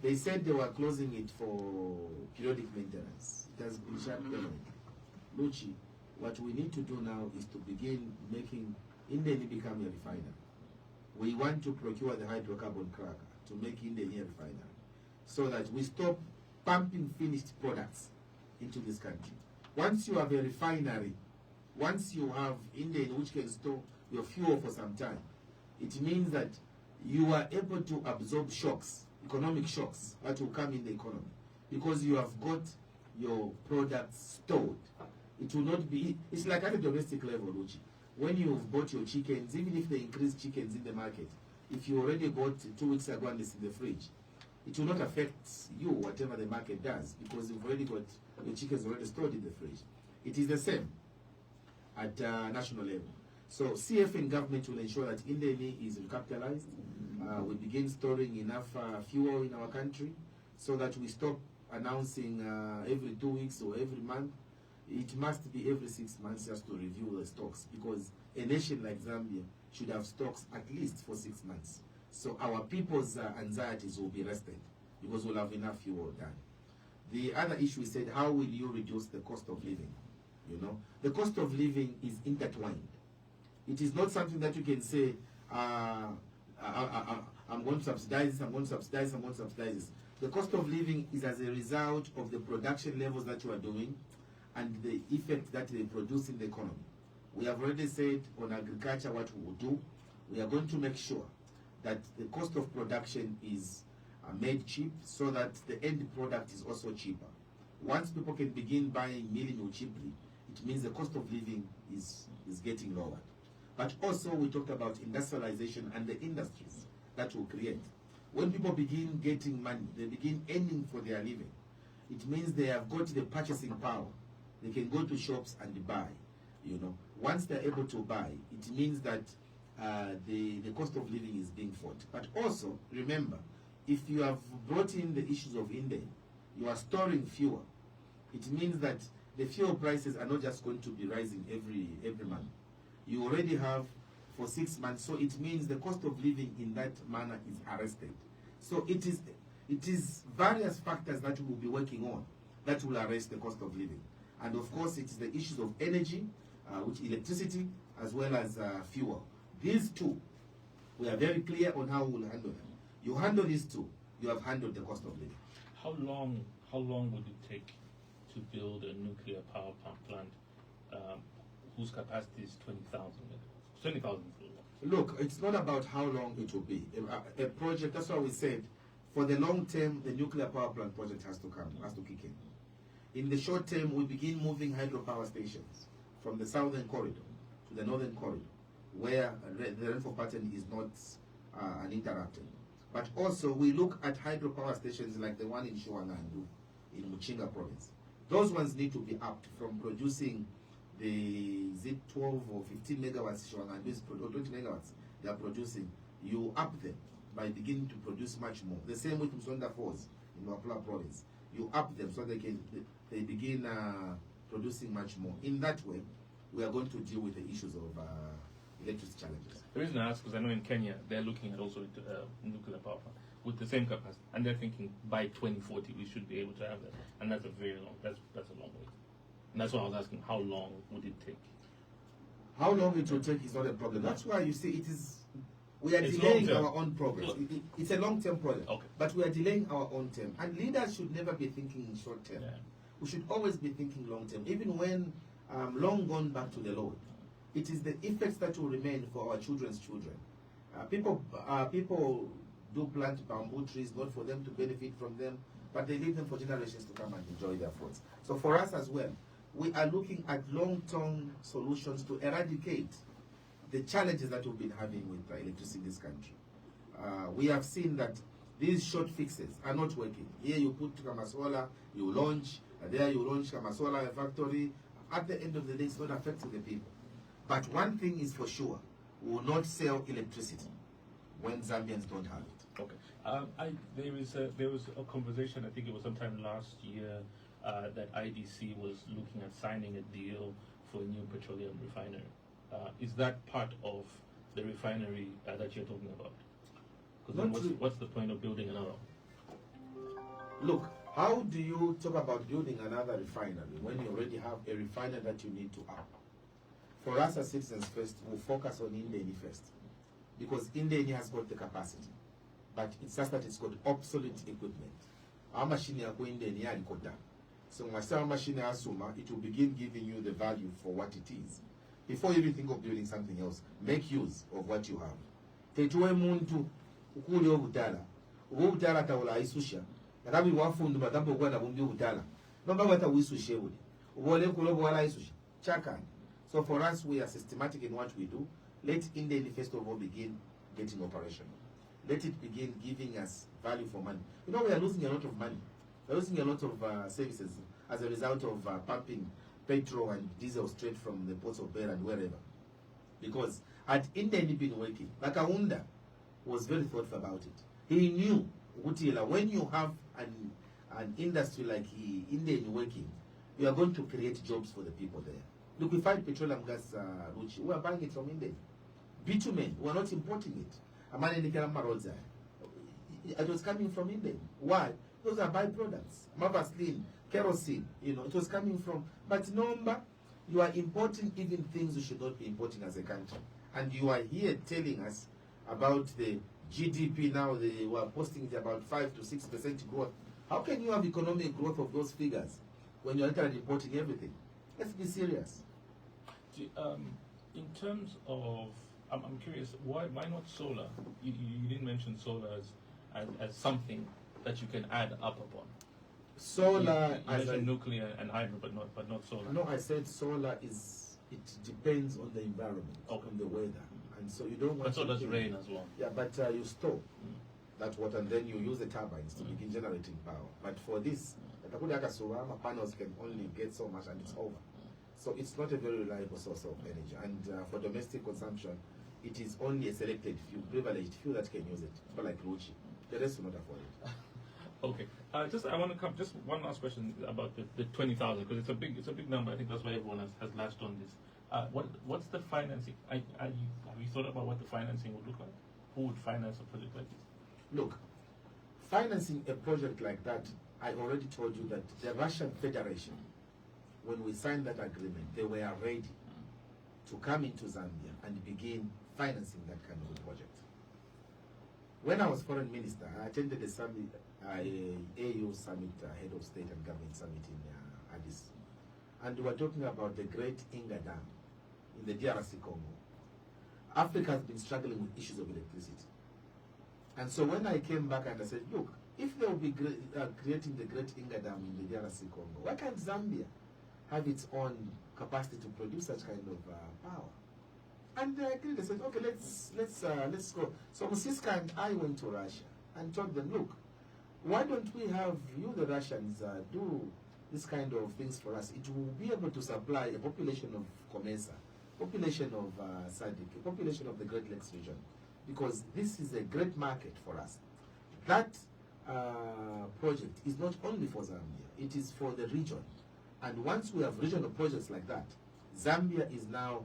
They said they were closing it for periodic maintenance. It has been shut permanently. Luchi, what we need to do now is to begin making Indeni become a refinery. We want to procure the hydrocarbon cracker to make Indeni a refinery, so that we stop pumping finished products into this country. Once you have a refinery, once you have Indeni which can store your fuel for some time, it means that you are able to absorb shocks, economic shocks that will come in the economy, because you have got your products stored. It will not be, it's like at a domestic level, Uchi. When you've bought your chickens, even if they increase chickens in the market, if you already bought 2 weeks ago and it's in the fridge, it will not affect you, whatever the market does, because you've already got your chickens already stored in the fridge. It is the same at national level. So CF and government will ensure that Indeni is recapitalized. We begin storing enough fuel in our country, so that we stop announcing every 2 weeks or every month. It must be every 6 months just to review the stocks, because a nation like Zambia should have stocks at least for 6 months. So our people's anxieties will be rested, because we'll have enough fuel done. The other issue is said, how will you reduce the cost of living? You know, the cost of living is intertwined. It is not something that you can say, I'm going to subsidize this, I'm going to subsidize, I'm going to subsidize this. The cost of living is as a result of the production levels that you are doing and the effect that they produce in the economy. We have already said on agriculture what we will do. We are going to make sure that the cost of production is made cheap, so that the end product is also cheaper. Once people can begin buying milling cheaply, it means the cost of living is getting lower. But also we talked about industrialization and the industries that will create. When people begin getting money, they begin earning for their living. It means they have got the purchasing power. They can go to shops and buy. You know, once they're able to buy, it means that the cost of living is being fought. But also remember, if you have brought in the issues of Indeni, you are storing fuel. It means that the fuel prices are not just going to be rising every month. You already have for 6 months, so it means the cost of living in that manner is arrested. So it is various factors that we will be working on that will arrest the cost of living. And of course, it is the issues of energy, which electricity, as well as fuel. These two, we are very clear on how we will handle them. You handle these two, you have handled the cost of living. How long would it take to build a nuclear power plant whose capacity is 20,000 megawatts? 20,000. Look, it's not about how long it will be. A project, that's why we said, for the long term, the nuclear power plant project has to kick in. In the short term, we begin moving hydropower stations from the southern corridor to the northern corridor, where the rainfall pattern is not uninterrupted. But also, we look at hydropower stations like the one in Shuangandu, in Muchinga province. Those ones need to be upped from producing the 12 or 15 megawatts Shuangandu is or 20 megawatts they are producing. You up them by beginning to produce much more. The same with Msonda Falls in Wapula province. You up them so they begin producing much more. In that way, we are going to deal with the issues of electricity challenges. The reason I ask is I know in Kenya they're looking at also nuclear power plant with the same capacity, and they're thinking by 2040 we should be able to have that, and that's a very long. That's a long way. And that's why I was asking, how long would it take? How long it will take is not a problem. That's why you see we are delaying our own progress. It's a long-term project, okay, but we are delaying our own term. And leaders should never be thinking in short term. Yeah. We should always be thinking long-term, even when long gone back to the Lord. It is the effects that will remain for our children's children. People do plant bamboo trees, not for them to benefit from them, but they leave them for generations to come and enjoy their fruits. So for us as well, we are looking at long-term solutions to eradicate the challenges that we've been having with electricity in this country. We have seen that These short fixes are not working. Here you put Kamasola, you launch, there you launch Kamasola factory. At the end of the day, it's not affecting the people. But one thing is for sure, we will not sell electricity when Zambians don't have it. Okay. There was a conversation, I think it was sometime last year, that IDC was looking at signing a deal for a new petroleum refinery. Is that part of the refinery that you're talking about? Because what's the point of building another? Look, how do you talk about building another refinery when you already have a refinery that you need to up? For us as Citizens First, we'll focus on Indeni first. Because Indeni has got the capacity. But it's just that it's got obsolete equipment. Our machine is going Indeni and Koda. So when our machine Asuma, it will begin giving you the value for what it is. Before you even think of building something else, make use of what you have. Tetuwe muntu ukuli obutala. Obutala tawula isusha. Nakabi wafundu matambo kwa na bumbi obutala. Nomba wata wisushe uli. Ubole kulobo wala isusha. Chaka. So for us, we are systematic in what we do. Let Indeni first of all begin getting operational. Let it begin giving us value for money. You know, we are losing a lot of money. We are losing a lot of services as a result of pumping petrol and diesel straight from the ports of Beira and wherever. Because had Indeni been working, Lakaunda was very thoughtful about it. He knew, Utila, when you have an industry like Indeni working, you are going to create jobs for the people there. Look, we find petroleum gas, Ruchi, we are buying it from Indeni. Bitumen, we are not importing it. Amani Nikarama Roads, it was coming from Indeni. Why? Those are byproducts. Mavaslin, kerosene, you know, it was coming from. But number, you are importing even things you should not be importing as a country. And you are here telling us about the GDP now, they were posting it about 5 to 6% growth. How can you have economic growth of those figures when you're literally importing everything? Let's be serious. In terms of, I'm curious, why not solar? You didn't mention solar as something that you can add up upon. Solar, you mentioned nuclear and hydro, but not solar. No, I said solar it depends on the environment, on the weather, and so you don't want. But so does rain as well. Yeah, but you store that water and then you use the turbines to begin generating power. But for this, panels can only get so much and it's over. So it's not a very reliable source of energy. And for domestic consumption, it is only a selected few, privileged few that can use it. But like Ruchi, the rest will not afford it. Okay. I want to come. Just one last question about the 20,000 because it's a big number. I think that's why everyone has latched on this. What's the financing? Have you thought about what the financing would look like? Who would finance a project like this? Look, financing a project like that, I already told you that the Russian Federation, when we signed that agreement, they were ready to come into Zambia and begin financing that kind of a project. When I was foreign minister, I attended the summit, AU summit, head of state and government summit in Addis. And we were talking about the great Inga Dam in the DRC Congo. Africa has been struggling with issues of electricity. And so when I came back and I said, look, if they will be creating the great Inga Dam in the DRC Congo, why can't Zambia have its own capacity to produce such kind of power? And they agreed. They said, okay, let's go. So Musiska and I went to Russia and told them, look, why don't we have you, the Russians, do this kind of things for us? It will be able to supply a population of Comesa, population of Sadik, a population of the Great Lakes region, because this is a great market for us. That project is not only for Zambia, it is for the region. And once we have regional projects like that, Zambia is now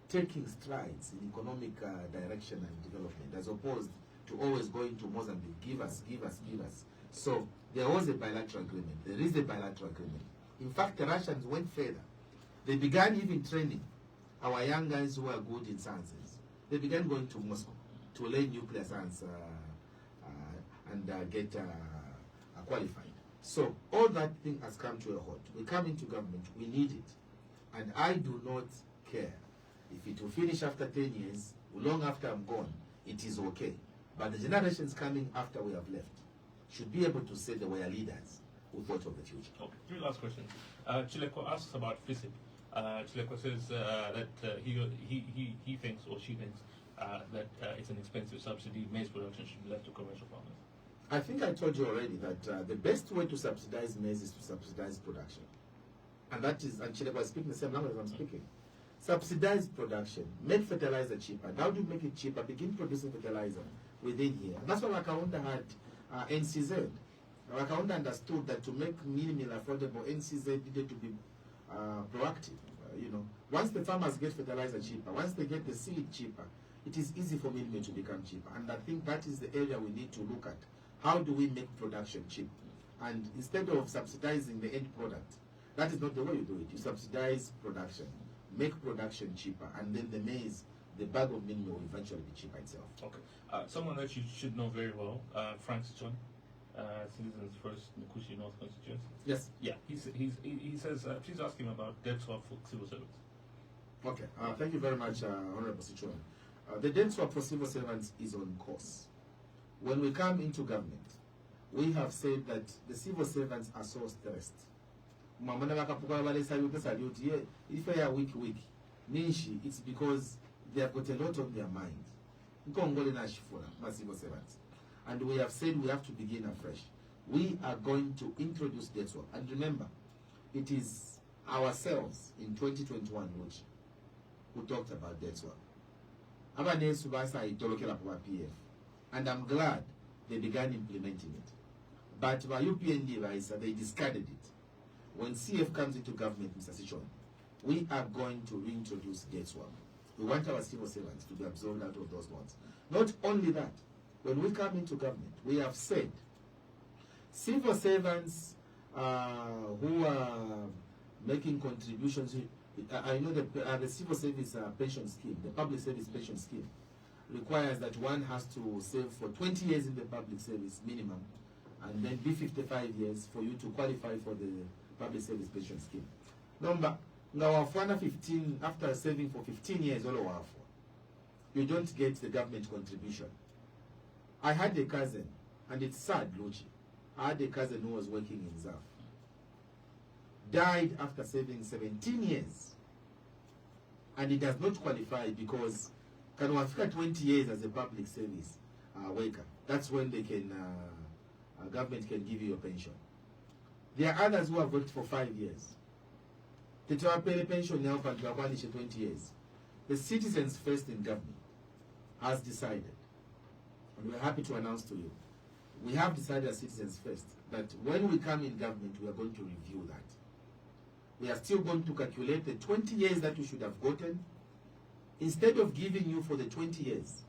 taking strides in economic direction and development, as opposed to always going to Mozambique, give us. So there was a bilateral agreement. There is a bilateral agreement. In fact, the Russians went further. They began even training our young guys who are good in sciences. They began going to Moscow to learn nuclear science and get qualified. So all that thing has come to a halt. We come into government, we need it. And I do not care. If it will finish after 10 years, long after I'm gone, it is okay. But the generations coming after we have left should be able to say they were leaders who thought of the future. Okay, 3 last questions. Chileko asks about FISIP. Chileko says that he thinks or she thinks that it's an expensive subsidy. Maize production should be left to commercial farmers. I think I told you already that the best way to subsidize maize is to subsidize production. And that is, and Chile was speaking the same language I'm speaking. Subsidize production, make fertilizer cheaper. How do you make it cheaper? Begin producing fertilizer within here. And that's why Wakaunda had NCZ. Wakaunda understood that to make meal affordable, NCZ needed to be proactive. You know, once the farmers get fertilizer cheaper, once they get the seed cheaper, it is easy for meal to become cheaper. And I think that is the area we need to look at. How do we make production cheap? And instead of subsidizing the end product, that is not the way you do it. You subsidize production, make production cheaper, and then the maize, the bag of meal will eventually be cheaper itself. Okay. Someone that you should know very well, Francis John, Citizens First, Mkushi North constituency. Yes. Yeah. He says, please ask him about debt swap for civil servants. Okay. Thank you very much, Honorable Sichuan. The debt swap for civil servants is on course. When we come into government, we have said that the civil servants are so stressed. If they are weak, it's because they have got a lot on their mind. Civil servants. And we have said we have to begin afresh. We are going to introduce debt swap. And remember, it is ourselves in 2021 who talked about debt swap. And I'm glad they began implementing it. But by UPND, they discarded it. When CF comes into government, Mr. Sichon, we are going to reintroduce debt swap. We want our civil servants to be absorbed out of those ones. Not only that, when we come into government, we have said civil servants who are making contributions, I know the civil service pension scheme, the public service pension scheme, requires that one has to save for 20 years in the public service minimum, and then be 55 years for you to qualify for the public service pension scheme. Number, now 15 after saving for 15 years, you don't get the government contribution. I had a cousin, and it's sad, Luchi. I had a cousin who was working in ZAF. Died after serving 17 years. And he does not qualify because can after 20 years as a public service worker. That's when they can, government can give you your pension. There are others who have worked for 5 years. They pay pension now for 20 years. The Citizens First in government has decided, and we're happy to announce to you, we have decided as Citizens First that when we come in government, we are going to review that. We are still going to calculate the 20 years that you should have gotten. Instead of giving you for the 20 years,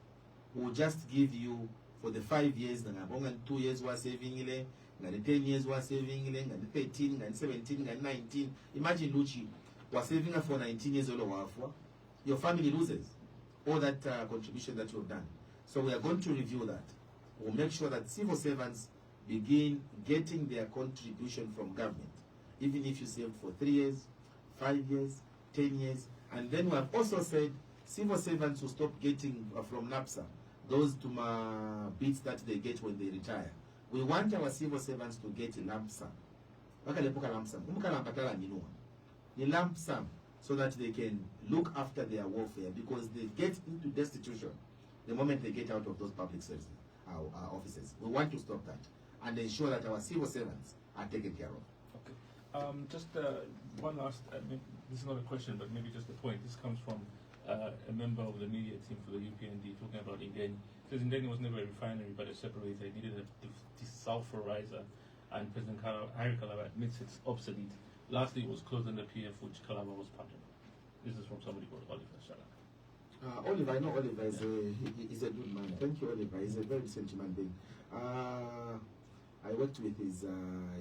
we'll just give you for the 5 years, and 2 years were saving, and 10 years were saving, and 13, and 17, and 19. Imagine Luchi was saving for 19 years old. Your family loses all that contribution that you've done. So we are going to review that. We'll make sure that civil servants begin getting their contribution from government, even if you save for 3 years, 5 years, 10 years. And then we have also said civil servants will stop getting from NAPSA those bits that they get when they retire. We want our civil servants to get a lump sum. A lump sum so that they can look after their welfare, because they get into destitution the moment they get out of those public services, our offices. We want to stop that and ensure that our civil servants are taken care of. Okay. Just one last, this is not a question, but maybe just a point. This comes from a member of the media team for the UPND talking about Indeni. It says Indeni was never a refinery but a separator. It needed a desulfurizer, and President Harry Kalaba admits it's obsolete. Lastly, it was closed under PF, which Kalaba was part of. This is from somebody called Oliver Shala. Oliver, I know Oliver is a good man. Thank you, Oliver. He's a very decent human being. I worked with his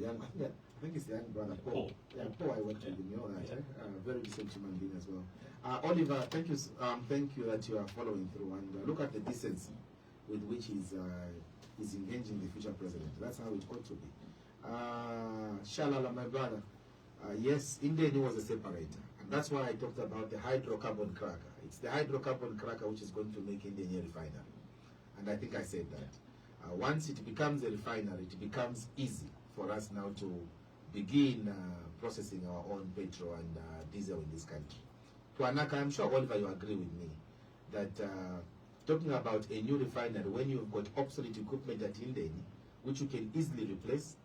young, I think it's the young brother, Paul. Yeah, Paul, I worked with him, you know that, yeah. Very decent human being as well. Oliver, thank you that you are following through, and look at the decency with which he's engaging the future president. That's how it ought to be. Shalala, my brother, yes, Indeni was a separator, and that's why I talked about the hydrocarbon cracker. It's the hydrocarbon cracker which is going to make Indeni a refinery, and I think I said that. Once it becomes a refinery, it becomes easy for us now to begin processing our own petrol and diesel in this country. Tuanaka, I'm sure Oliver, you agree with me that talking about a new refinery when you've got obsolete equipment at Indeni, which you can easily replace.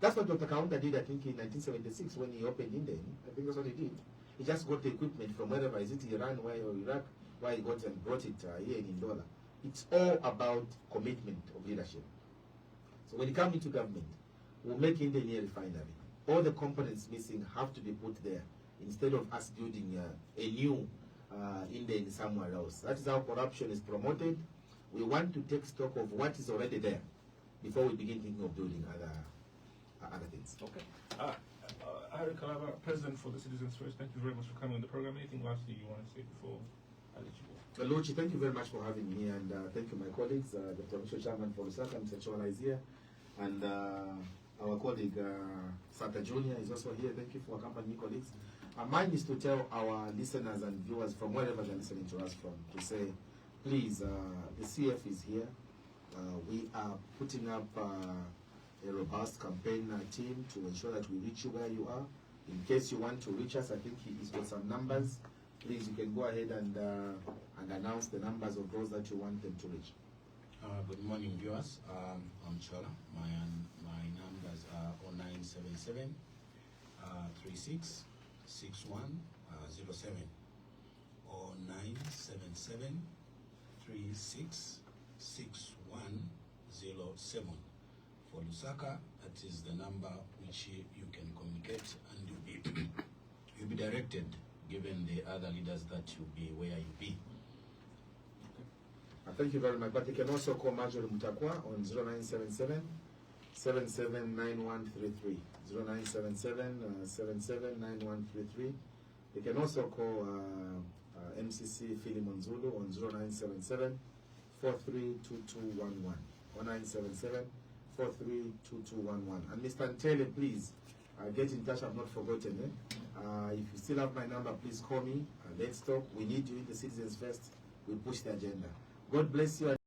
That's what Dr. Kaunda did, I think, in 1976 when he opened Indian. I think that's what he did. He just got the equipment from wherever, is it Iran or Iraq, where he got and brought it here in Indola. It's all about commitment of leadership. So when you come into government, we'll make Indian a refinery. All the components missing have to be put there instead of us building a new Indian somewhere else. That is how corruption is promoted. We want to take stock of what is already there before we begin thinking of building other things. Okay. Harry Kalaba, President for the Citizens First, thank you very much for coming on the program. Anything lastly you want to say before I let you go? Luchi, thank you very much for having me, and thank you, my colleagues, the provincial chairman for Lusaka, Mr. Chola is here, and our colleague Sata Junior is also here. Thank you for accompanying colleagues. Mine is to tell our listeners and viewers from wherever they're listening to us from to say, please, the CF is here. We are putting up a robust campaign team to ensure that we reach you where you are. In case you want to reach us, I think he's got some numbers. Please, you can go ahead and announce the numbers of those that you want them to reach. Good morning, viewers. I'm Chola. My numbers are 0977 36 6107 or 977 36 6107. For Lusaka, that is the number which you can communicate, and you'll be directed, given the other leaders, that you'll be where you be. Thank you very much. But you can also call Marjorie Mutakwa on 0977 779133. 0977 779133. You can also call MCC Philemon Zulu on 0977 432211. 0977 432211. And Mr. Ntele, please get in touch. I've not forgotten. If you still have my number, please call me. Let's talk. We need you in the Citizens First. We push the agenda. God bless you.